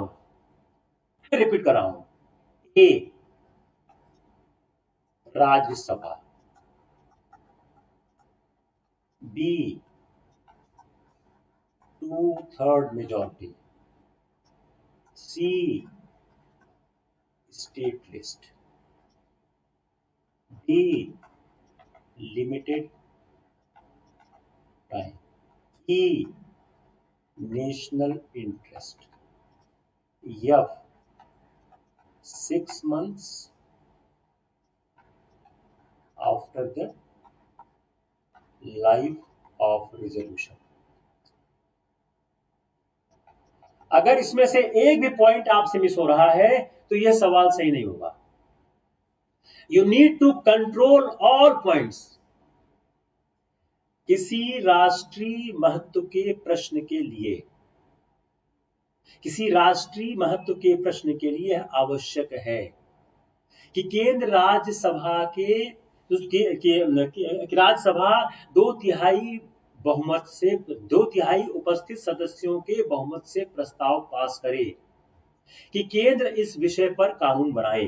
हूं, A Rajya Sabha, B 2/3 majority, C state list, D limited time, E national interest, F 6 months after the life of resolution. अगर इसमें से एक भी पॉइंट आपसे मिस हो रहा है तो यह सवाल सही नहीं होगा। You need to control all points. किसी राष्ट्रीय महत्व के प्रश्न के लिए, किसी राष्ट्रीय महत्व के प्रश्न के लिए आवश्यक है कि केंद्र राज्यसभा राज्यसभा 2/3 बहुमत से, 2/3 उपस्थित सदस्यों के बहुमत से प्रस्ताव पास करे कि केंद्र इस विषय पर कानून बनाए।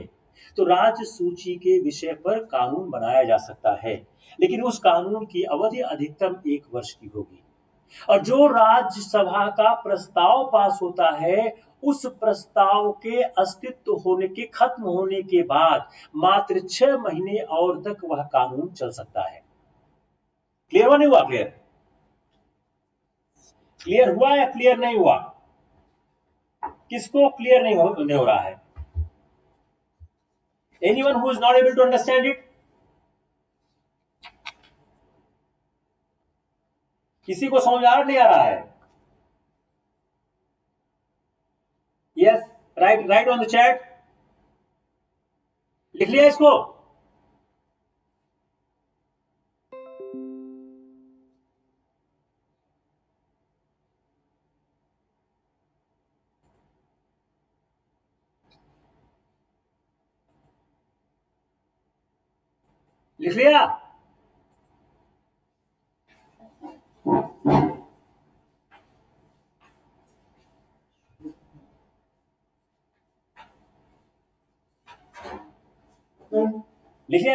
तो राज्य सूची के विषय पर कानून बनाया जा सकता है, लेकिन उस कानून की अवधि अधिकतम 1 वर्ष की होगी। और जो राज्यसभा का प्रस्ताव पास होता है उस प्रस्ताव के अस्तित्व होने के खत्म होने के बाद मात्र 6 महीने और तक वह कानून चल सकता है। क्लियर हुआ नहीं हुआ? क्लियर क्लियर हुआ या क्लियर नहीं हुआ? किसको क्लियर नहीं हो रहा है? Anyone who is not able to understand it? किसी को समझ आ नहीं आ रहा है? Yes, right on the chat. लिख लिया इसको? लिख लिया? लिखिए।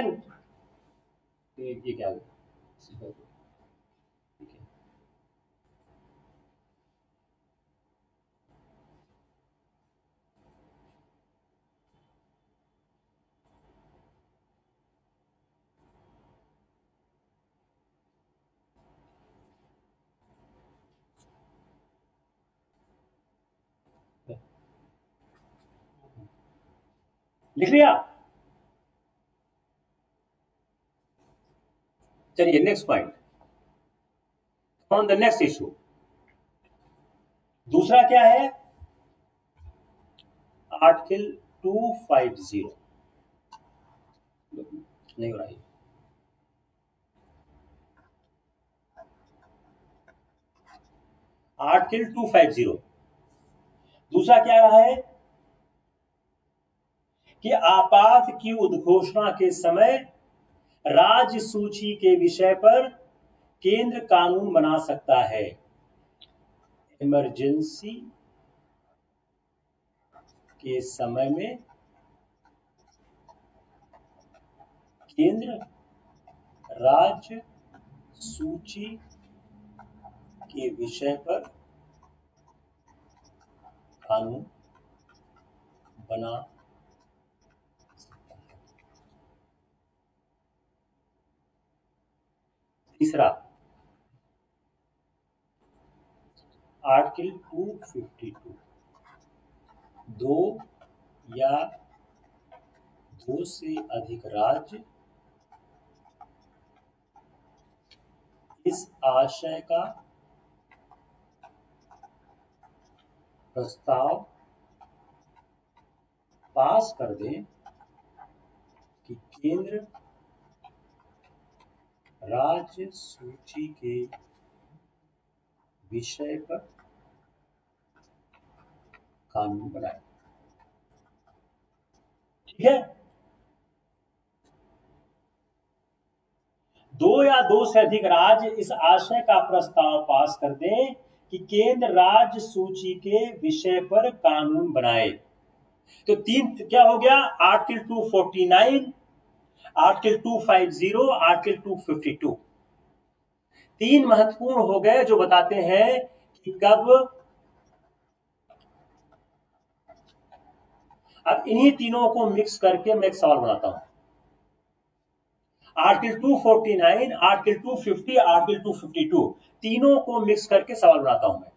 ये क्या है? लिख लिया? चलिए next point, on the next issue. दूसरा क्या है? आर्टिकल 250 नहीं हो रहा है। आर्टिकल 250 दूसरा क्या रहा है कि आपात की उद्घोषणा के समय राज्य सूची के विषय पर केंद्र कानून बना सकता है। इमरजेंसी के समय में केंद्र राज्य सूची के विषय पर कानून बना सकता है। तीसरा, आर्टिकल 252, दो या दो से अधिक राज्य इस आशय का प्रस्ताव पास कर दें कि केंद्र राज्य सूची के विषय पर कानून बनाए। ठीक है, दो या दो से अधिक राज्य इस आशय का प्रस्ताव पास कर दें कि केंद्र राज्य सूची के विषय पर कानून बनाए। तो तीन क्या हो गया? Article 249, article 250, article 252। तीन महत्वपूर्ण हो गए जो बताते हैं कि कब। अब इन्हीं तीनों को मिक्स करके मैं एक सवाल बनाता हूं। आर्टिकल 249, आर्टिकल 250, आर्टिकल 252, तीनों को मिक्स करके सवाल बनाता हूं मैं।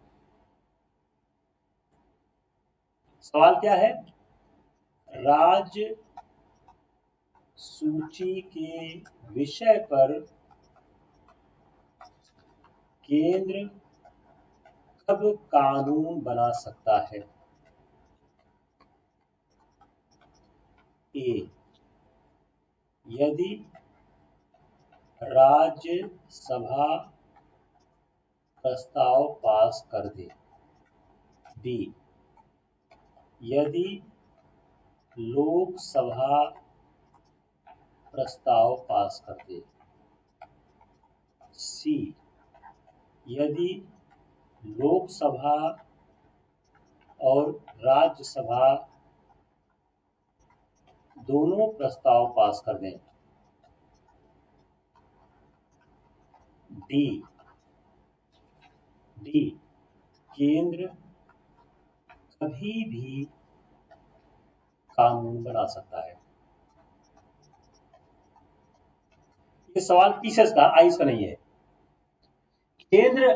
सवाल क्या है? राज्य सूची के विषय पर केंद्र कब कानून बना सकता है? ए, यदि राज्यसभा प्रस्ताव पास कर दे। बी, यदि लोकसभा प्रस्ताव पास कर दे। सी, यदि लोकसभा और राज्यसभा दोनों प्रस्ताव पास कर दें। डी, केंद्र कभी भी कानून बना सकता है। ये सवाल पीसेस का, आइस का नहीं है। केंद्र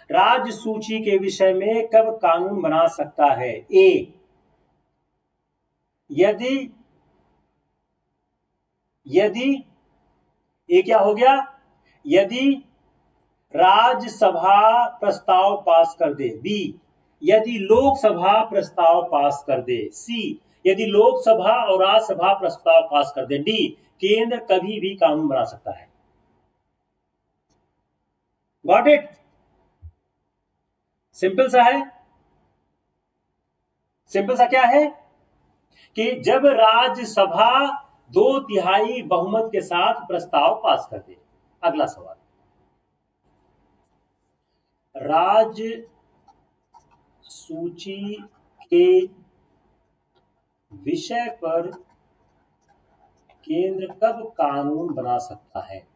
राज्य सूची के विषय में कब कानून बना सकता है? ए, यदि ये क्या हो गया? यदि राज्यसभा प्रस्ताव पास कर दे। बी, यदि लोकसभा प्रस्ताव पास कर दे। सी, यदि लोकसभा और राज्यसभा प्रस्ताव पास कर दे। डी, केंद्र कभी भी कानून बना सकता है। Got it? सिंपल सा है। सिंपल सा क्या है कि जब राज्यसभा 2/3 बहुमत के साथ प्रस्ताव पास कर दे। अगला सवाल, राज्य सूची के विषय पर केंद्र कब कानून बना सकता है?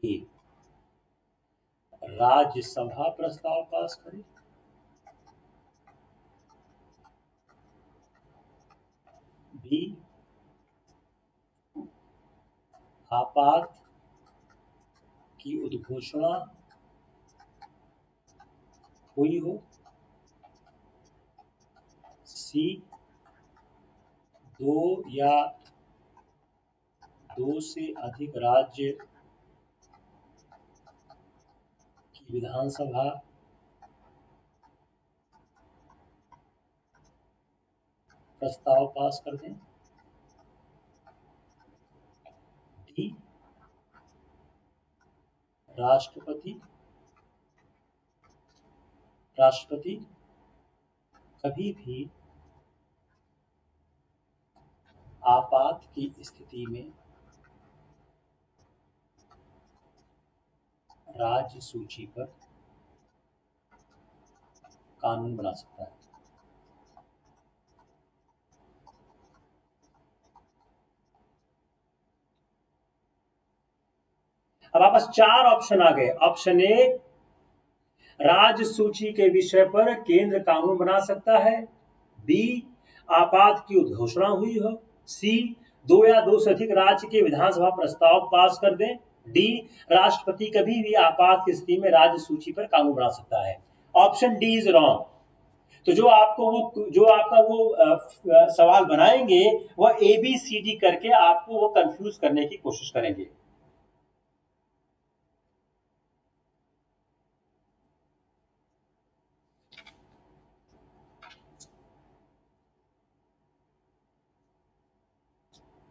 ए, राज्यसभा प्रस्ताव पास करे। बी, आपात की उद्घोषणा हुई हो। सी, दो या दो से अधिक राज्य की विधानसभा प्रस्ताव पास कर दें। डी, राष्ट्रपति कभी भी आपात की स्थिति में राज्य सूची पर कानून बना सकता है। अब आपके पास 4 ऑप्शन आ गए। ऑप्शन ए, राज्य सूची के विषय पर केंद्र कानून बना सकता है। बी, आपात की घोषणा हुई हो। सी, 2 या 2 से अधिक राज्य के विधानसभा प्रस्ताव पास कर दें। डी, राष्ट्रपति कभी भी आपात की स्थिति में राज्य सूची पर कानून बना सकता है। Option D is wrong. तो जो आपका वो सवाल बनाएंगे वह ए बी सी डी करके आपको वो कंफ्यूज करने की कोशिश करेंगे।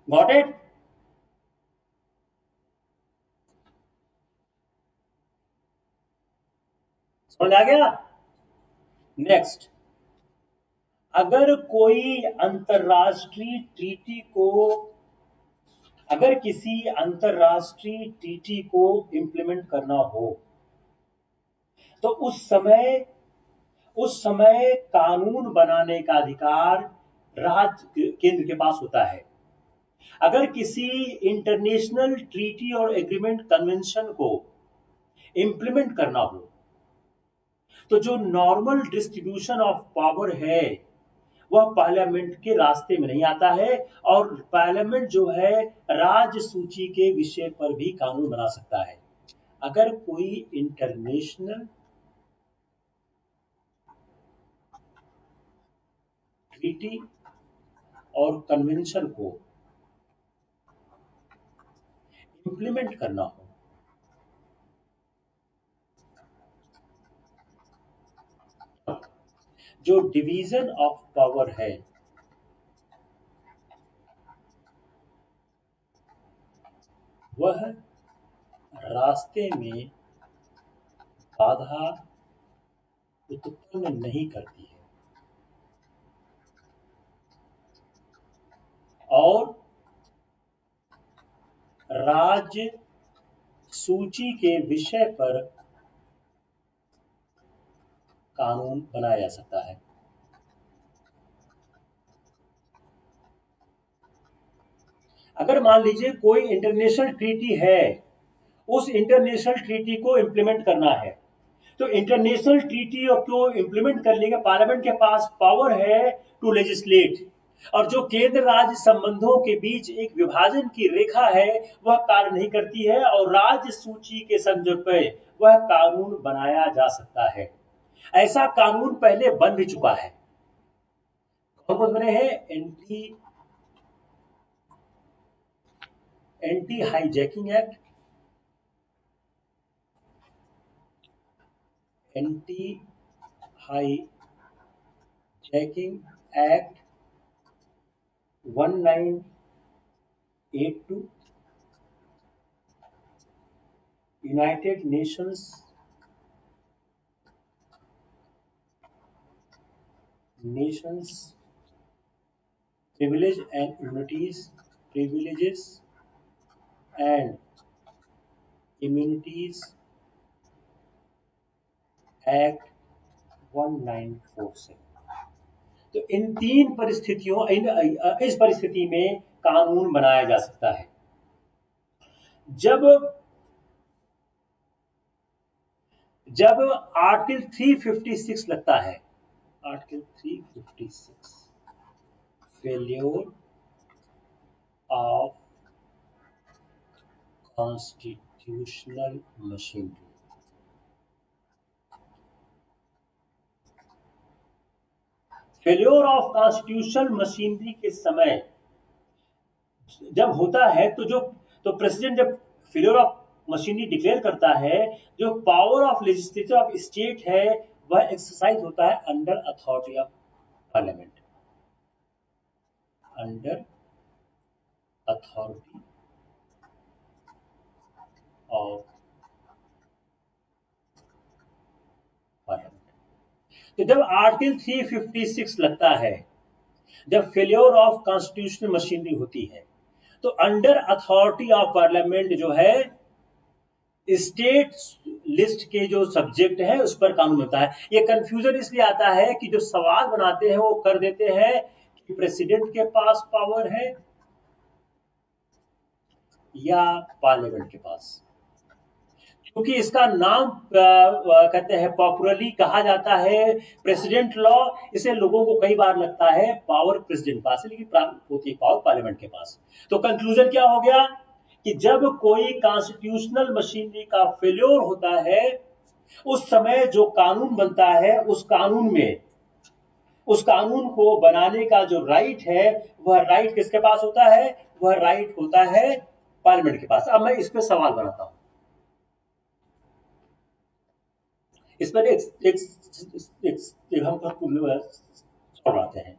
Got it? समझ आ गया? नेक्स्ट, अगर कोई अंतरराष्ट्रीय ट्रीटी को अगर किसी अंतरराष्ट्रीय ट्रीटी को इंप्लीमेंट करना हो तो उस समय कानून बनाने का अधिकार राज्य केंद्र के पास होता है। अगर किसी इंटरनेशनल ट्रीटी और एग्रीमेंट कन्वेंशन को इंप्लीमेंट करना हो तो जो नॉर्मल डिस्ट्रीब्यूशन ऑफ पावर है वह पार्लियामेंट के रास्ते में नहीं आता है, और पार्लियामेंट जो है राज्य सूची के विषय पर भी कानून बना सकता है। अगर कोई इंटरनेशनल ट्रीटी और कन्वेंशन को इंप्लीमेंट करना हो जो डिवीजन ऑफ पावर है वह रास्ते में बाधा उत्पन्न नहीं करती है, और राज्य सूची के विषय पर कानून बनाया जा सकता है। अगर मान लीजिए कोई इंटरनेशनल ट्रीटी है, उस इंटरनेशनल ट्रीटी को इंप्लीमेंट करना है, तो इंटरनेशनल ट्रीटी को इंप्लीमेंट करने के पार्लियामेंट के पास पावर है टू लेजिस्लेट, और जो केंद्र राज्य संबंधों के बीच एक विभाजन की रेखा है वह कार्य नहीं करती है, और राज्य सूची के संदर्भ पर वह कानून बनाया जा सकता है। ऐसा कानून पहले बन भी चुका है। कौन कौन बने हैं? Anti hijacking act, anti hijacking act 1982, United Nations Privileges and Immunities Act 1947। तो इन तीन परिस्थितियों इस परिस्थिति में कानून बनाया जा सकता है। जब आर्टिकल 356 लगता है, article 356, failure of constitutional machinery, failure of constitutional machinery के समय जब होता है तो प्रेसिडेंट जब फेल्योर ऑफ मशीनरी डिक्लेयर करता है, जो power of legislature of state है वह एक्सरसाइज होता है under authority of parliament, under authority of parliament. तो जब आर्टिकल 356 लगता है, जब फेलियर ऑफ कॉन्स्टिट्यूशनल मशीनरी होती है तो अंडर अथॉरिटी ऑफ पार्लियामेंट जो है स्टेट लिस्ट के जो सब्जेक्ट है उस पर कानून होता है। ये कंफ्यूजन इसलिए आता है कि जो सवाल बनाते हैं वो कर देते हैं कि प्रेसिडेंट के पास पावर है या पार्लियामेंट के पास, क्योंकि इसका नाम कहते हैं पॉपुलरली कहा जाता है प्रेसिडेंट लॉ, इसे लोगों को कई बार लगता है पावर प्रेसिडेंट पास है, लेकिन होती है पावर पार्लियामेंट के पास। तो कंक्लूजन क्या हो गया कि जब कोई कॉन्स्टिट्यूशनल मशीनरी का फेल्योर होता है उस समय जो कानून बनता है उस कानून को बनाने का जो राइट है वह राइट किसके पास होता है? वह राइट होता है पार्लियामेंट के पास। अब मैं इस पर सवाल बनाता हूं, इस पर एक हम बनाते हैं।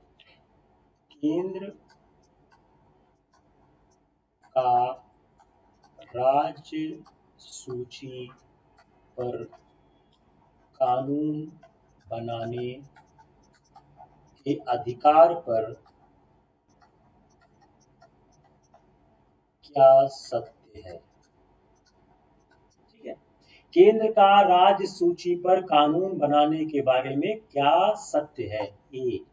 केंद्र का राज्य सूची पर कानून बनाने के अधिकार पर क्या सत्य है? ठीक है, केंद्र का राज्य सूची पर कानून बनाने के बारे में क्या सत्य है? ए,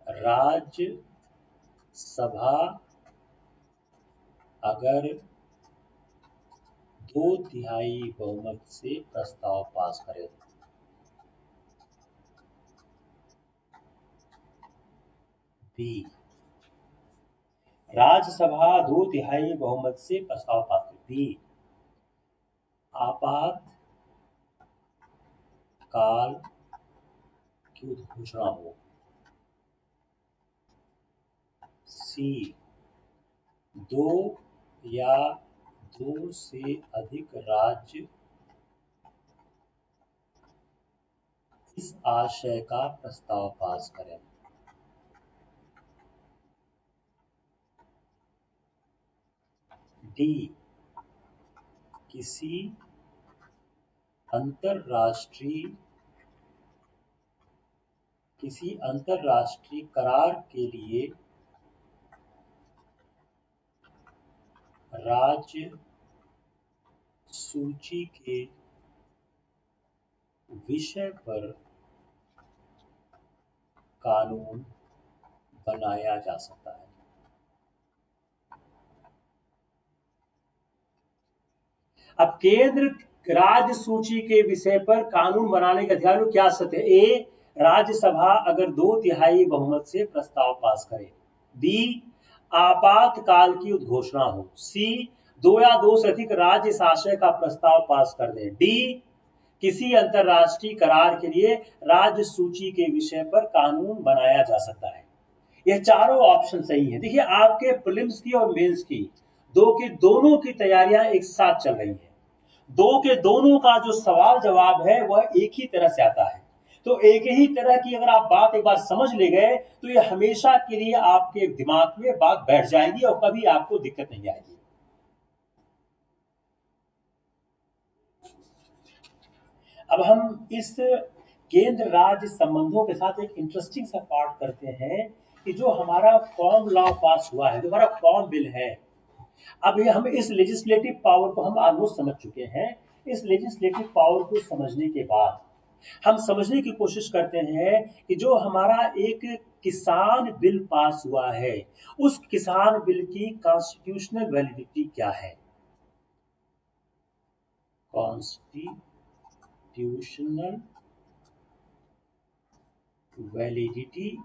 राज्य सभा अगर 2/3 बहुमत से प्रस्ताव पास करे। बी, राज्यसभा 2/3 बहुमत से प्रस्ताव पास करे। बी, आपातकाल की घोषणा हो। सी, 2 या 2 से अधिक राज्य इस आशय का प्रस्ताव पास करें। डी, किसी अंतरराष्ट्रीय करार के लिए राज्य सूची के विषय पर कानून बनाया जा सकता है। अब केंद्र राज्य सूची के विषय पर कानून बनाने के अधिकार में क्या सत्य है? ए, राज्यसभा अगर 2/3 बहुमत से प्रस्ताव पास करे। बी, आपातकाल की उद्घोषणा हो। सी, 2 या 2 से अधिक राज्य इस आशय का प्रस्ताव पास कर दे। डी, किसी अंतरराष्ट्रीय करार के लिए राज्य सूची के विषय पर कानून बनाया जा सकता है। यह चारों ऑप्शन सही है। देखिए, आपके प्रीलिम्स की और मेंस की दोनों की तैयारियां एक साथ चल रही हैं। दो के दोनों का जो सवाल जवाब है वह एक ही तरह से आता है। तो एक ही तरह की अगर आप बात एक बार समझ ले गए तो ये हमेशा के लिए आपके दिमाग में बात बैठ जाएगी और कभी आपको दिक्कत नहीं आएगी। अब हम इस केंद्र राज्य संबंधों के साथ एक इंटरेस्टिंग सा पार्ट करते हैं कि जो हमारा फॉर्म लॉ पास हुआ है, जो हमारा फॉर्म बिल है, अब ये हम इस लेजिस्लेटिव पावर को हम ऑलमोस्ट समझ चुके हैं। इस लेजिस्लेटिव पावर को समझने के बाद हम समझने की कोशिश करते हैं कि जो हमारा एक किसान बिल पास हुआ है उस किसान बिल की कॉन्स्टिट्यूशनल वैलिडिटी क्या है? Constitutional validity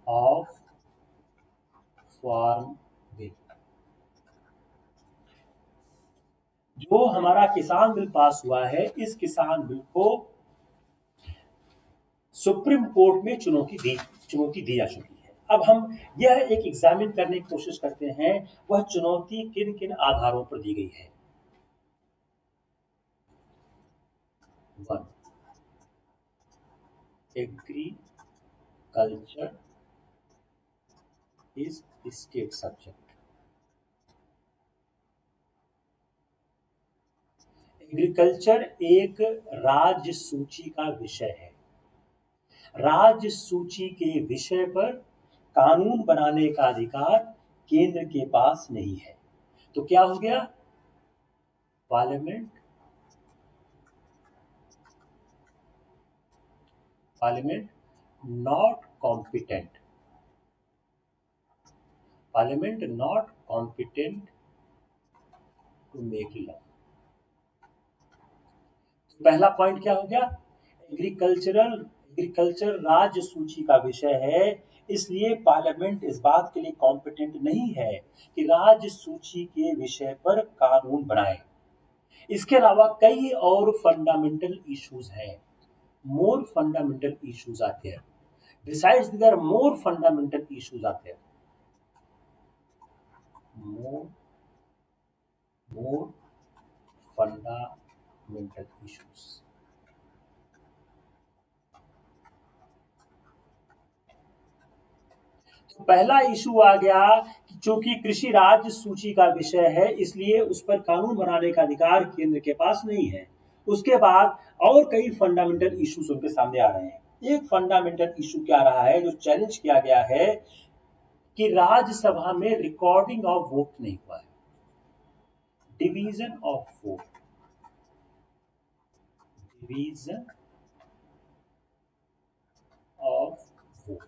of farm bill. जो हमारा किसान बिल पास हुआ है इस किसान बिल को सुप्रीम कोर्ट में चुनौती दी जा चुकी है। अब हम यह एक एग्जामिन करने की कोशिश करते हैं वह चुनौती किन किन आधारों पर दी गई है। 1, agriculture is state subject. Agriculture एक राज्य सूची का विषय है। राज्य सूची के विषय पर कानून बनाने का अधिकार केंद्र के पास नहीं है। तो क्या हो गया? Parliament not competent, parliament not competent to make law. पहला पॉइंट क्या हो गया? एग्रीकल्चर राज्य सूची का विषय है, इसलिए पार्लियामेंट इस बात के लिए कॉम्पिटेंट नहीं है कि राज्य सूची के विषय पर कानून बनाए। इसके अलावा कई और फंडामेंटल इश्यूज हैं, मोर फंडामेंटल इश्यूज आते हैं। Besides, there are more fundamental issues out there. More fundamental issues. तो पहला इशू आ गया कि चूंकि कृषि राज्य सूची का विषय है, इसलिए उस पर कानून बनाने का अधिकार केंद्र के पास नहीं है। उसके बाद और कई फंडामेंटल इश्यूज उनके सामने आ रहे हैं। एक फंडामेंटल इशू क्या रहा है जो चैलेंज किया गया है कि राज्यसभा में रिकॉर्डिंग ऑफ वोट नहीं हुआ है, division of vote, division of vote.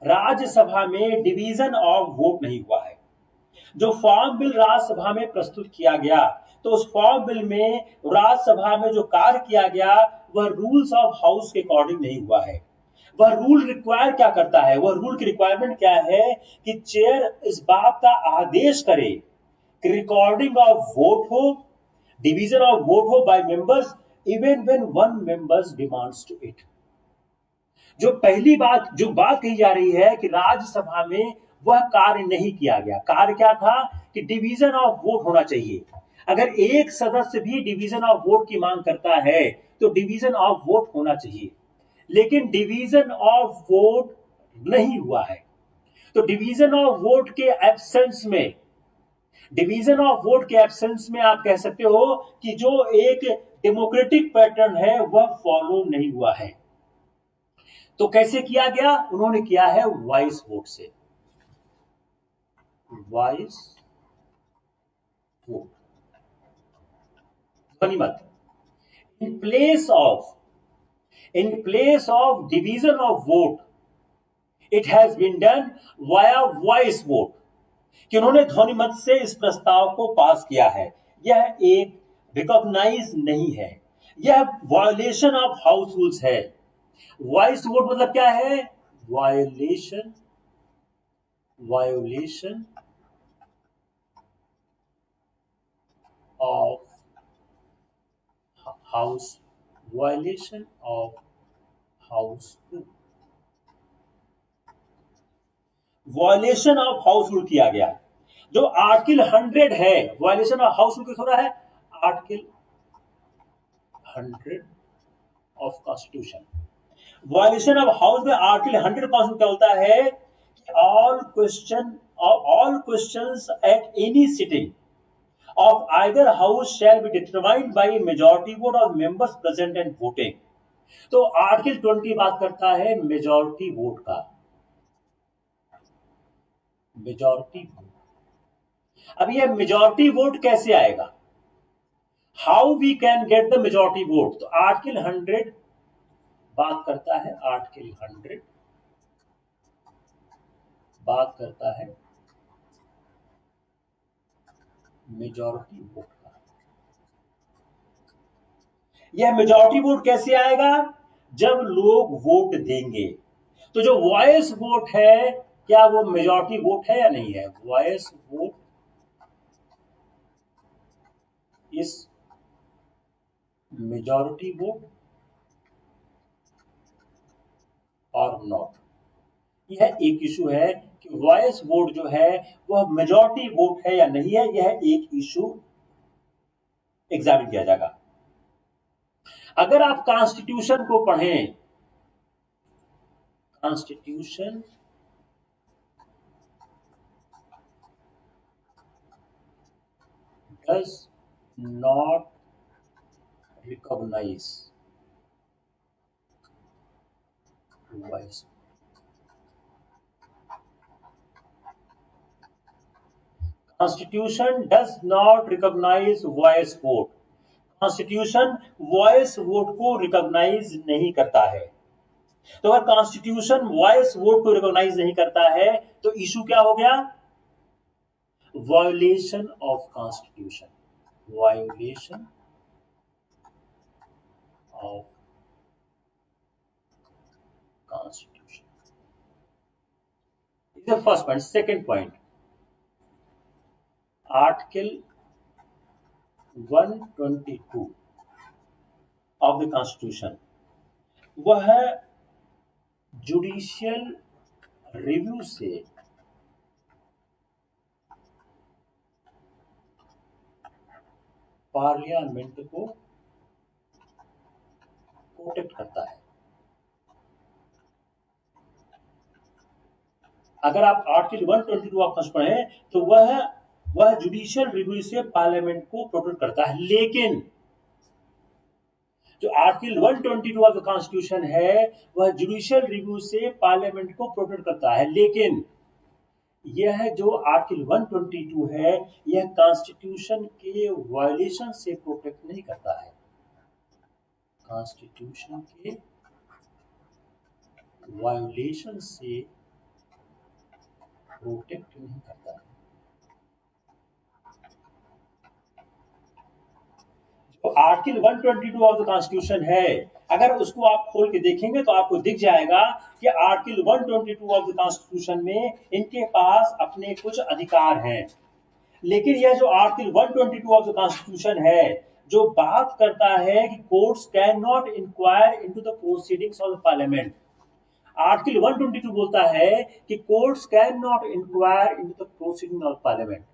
Rajya Sabha में डिवीजन ऑफ वोट नहीं हुआ है। जो फॉर्म बिल राज्यसभा में प्रस्तुत किया गया, तो उस फॉर्म बिल में राज्यसभा में जो कार्य किया गया वह रूल्स ऑफ हाउस के अकॉर्डिंग नहीं हुआ है। वह रूल रिक्वायर क्या करता है? वह रूल की रिक्वायरमेंट क्या है कि चेयर इस बात का आदेश करे कि रिकॉर्डिंग ऑफ वोट हो, डिवीजन ऑफ वोट हो by members even when one members demands to it. जो पहली बात जो बात कही जा रही है कि राज्यसभा में वह कार्य नहीं किया गया। कार्य क्या था कि डिवीजन ऑफ वोट होना चाहिए। अगर एक सदस्य भी डिवीजन ऑफ वोट की मांग करता है तो डिवीजन ऑफ वोट होना चाहिए, लेकिन डिवीजन ऑफ वोट नहीं हुआ है। तो डिवीजन ऑफ वोट के एब्सेंस में, डिवीजन ऑफ वोट के एब्सेंस में आप कह सकते हो कि जो एक डेमोक्रेटिक पैटर्न है वह फॉलो नहीं हुआ है। तो कैसे किया गया? उन्होंने किया है वॉइस वोट से, वॉइस वोट, ध्वनिमत। In place of division of vote it has been done via voice vote, कि उन्होंने ध्वनिमत से इस प्रस्ताव को पास किया है। यह एक रिकॉग्नाइज नहीं है, यह वायोलेशन ऑफ हाउस रूल्स है। वॉइस वोट मतलब क्या है? Violation of house, violation of house rule, violation of house rule किया गया। जो आर्टिकल 100 है, वायोलेशन ऑफ हाउस रूल किस हो रहा है? Article 100 of constitution. Violation of house में आर्टिकल 100 कॉन्स्टिट्यूशन क्या होता है? All questions at any sitting of either house shall be determined by a majority vote of members present and voting। तो article 20 बात करता है मेजॉरिटी वोट का, majority vote. अब यह मेजॉरिटी वोट कैसे आएगा? How we can get the majority vote? तो आर्टिकल 100 बात करता है, आर्टिकल 100 बात करता है मेजॉरिटी वोट का। यह मेजॉरिटी वोट कैसे आएगा? जब लोग वोट देंगे। तो जो वॉइस वोट है, क्या वो मेजॉरिटी वोट है या नहीं है? Voice vote is majority vote और नॉट। यह एक इशू है कि वॉइस वोट जो है वह मेजॉरिटी वोट है या नहीं है। यह एक इशू एग्जामिन किया जाएगा। अगर आप कॉन्स्टिट्यूशन को पढ़ें, constitution does not recognize voice. Constitution does not recognize voice vote. Constitution voice vote को रिकॉग्नाइज नहीं करता है। तो अगर कॉन्स्टिट्यूशन वॉइस वोट को रिकॉग्नाइज नहीं करता है तो इशू क्या हो गया? Violation of constitution, violation of constitution is the first point. Second point, article 122 of the constitution, वह जुडिशियल रिव्यू से पार्लियामेंट को प्रोटेक्ट करता है। अगर आप आर्टिकल 122 आप पढ़ें तो वह जुडिशियल रिव्यू से पार्लियामेंट को प्रोटेक्ट करता है। लेकिन जो आर्टिकल 122 ऑफ द कॉन्स्टिट्यूशन है वह जुडिशियल रिव्यू से पार्लियामेंट को प्रोटेक्ट करता है, लेकिन यह जो आर्टिकल 122 है यह कॉन्स्टिट्यूशन के वायलेशन से प्रोटेक्ट नहीं करता है, कॉन्स्टिट्यूशन के वायलेशन से प्रोटेक्ट नहीं करता है। तो आर्टिकल 122 ऑफ द कॉन्स्टिट्यूशन है, अगर उसको आप खोल के देखेंगे तो आपको दिख जाएगा कि आर्टिकल 122 ऑफ द कॉन्स्टिट्यूशन में इनके पास अपने कुछ अधिकार हैं। लेकिन यह जो आर्टिकल 122 ऑफ द कॉन्स्टिट्यूशन है जो बात करता है कि courts can not inquire into the proceedings of the parliament, article 122 बोलता है कि courts can not inquire into the proceeding of parliament.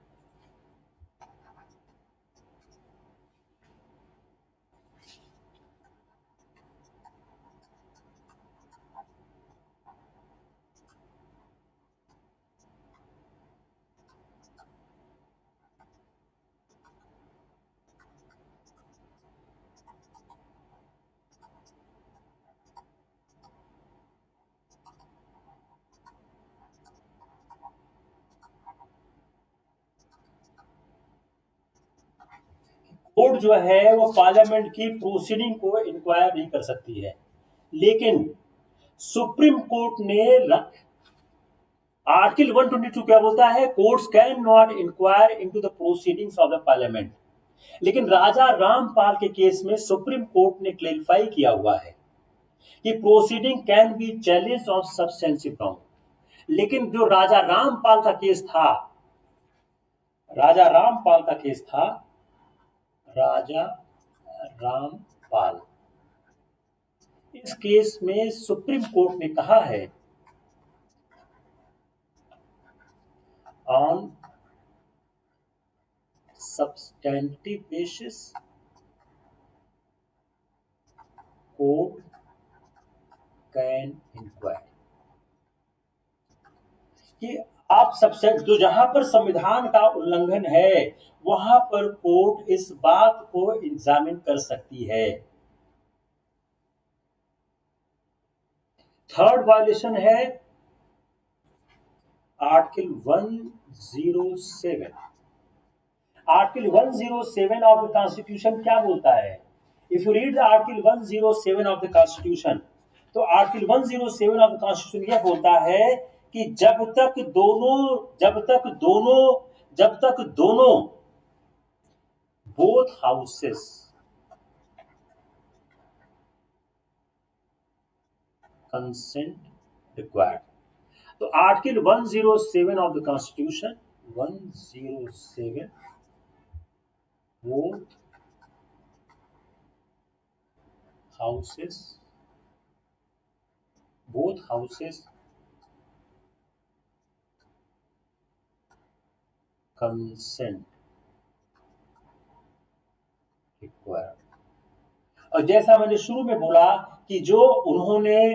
Court जो है वो पार्लियामेंट की प्रोसीडिंग को इंक्वायर नहीं कर सकती है, लेकिन सुप्रीम कोर्ट ने आर्टिकल 122 क्या बोलता है? Courts can not inquire into the proceedings of the parliament. लेकिन राजा रामपाल के केस में सुप्रीम कोर्ट ने क्लैरिफाई किया हुआ है कि proceeding can be challenged on substantive ground. लेकिन जो राजा रामपाल का केस था, राजा रामपाल, इस केस में सुप्रीम कोर्ट ने कहा है on substantive basis court can inquire, कि आप सबसे जो जहां पर संविधान का उल्लंघन है वहां पर कोर्ट इस बात को एग्जामिन कर सकती है। थर्ड वायलेशन है article 107। Article 107 of the constitution क्या बोलता है? If you read the article 107 of the constitution, तो आर्टिकल 107 ऑफ द कॉन्स्टिट्यूशन यह बोलता है कि जब तक दोनों बोथ हाउसेस कंसेंट रिक्वायर्ड। तो article 107 of the constitution 107 both houses consent required। और जैसा मैंने शुरू में बोला कि जो उन्होंने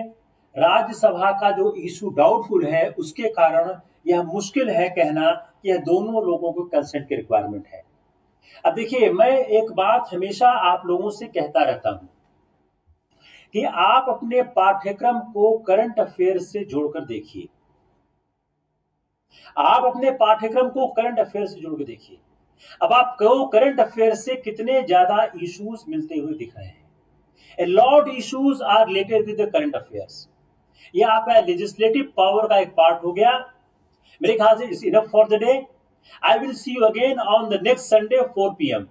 राज्यसभा का जो इशू डाउटफुल है उसके कारण यह मुश्किल है कहना कि यह दोनों लोगों को कंसेंट की रिक्वायरमेंट है। अब देखिए, मैं एक बात हमेशा आप लोगों से कहता रहता हूं कि आप अपने पाठ्यक्रम को करंट अफेयर से जोड़कर देखिए। आप अपने पाठ्यक्रम को करंट अफेयर से जोड़ के देखिए। अब आपको करंट अफेयर से कितने ज्यादा इश्यूज मिलते हुए दिख रहे हैं। A lot issues are related with the current affairs. ये आपका लेजिस्लेटिव पावर का एक पार्ट हो गया। मेरे ख्याल से it's enough for the day. I will see you again on the next Sunday 4 PM।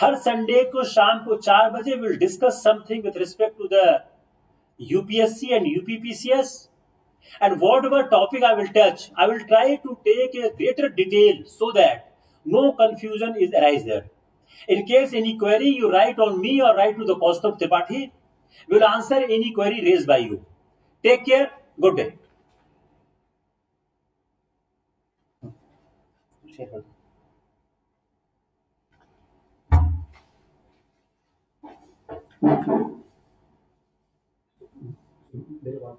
हर संडे को शाम को 4 बजे will discuss something with respect to the UPSC and UPPCS, and whatever topic I will touch, I will try to take a greater detail so that no confusion is arise there. In case any query you write on me or write to the Kaustubh Tripathi, we will answer any query raised by you. Take care. Good day. मेरे बात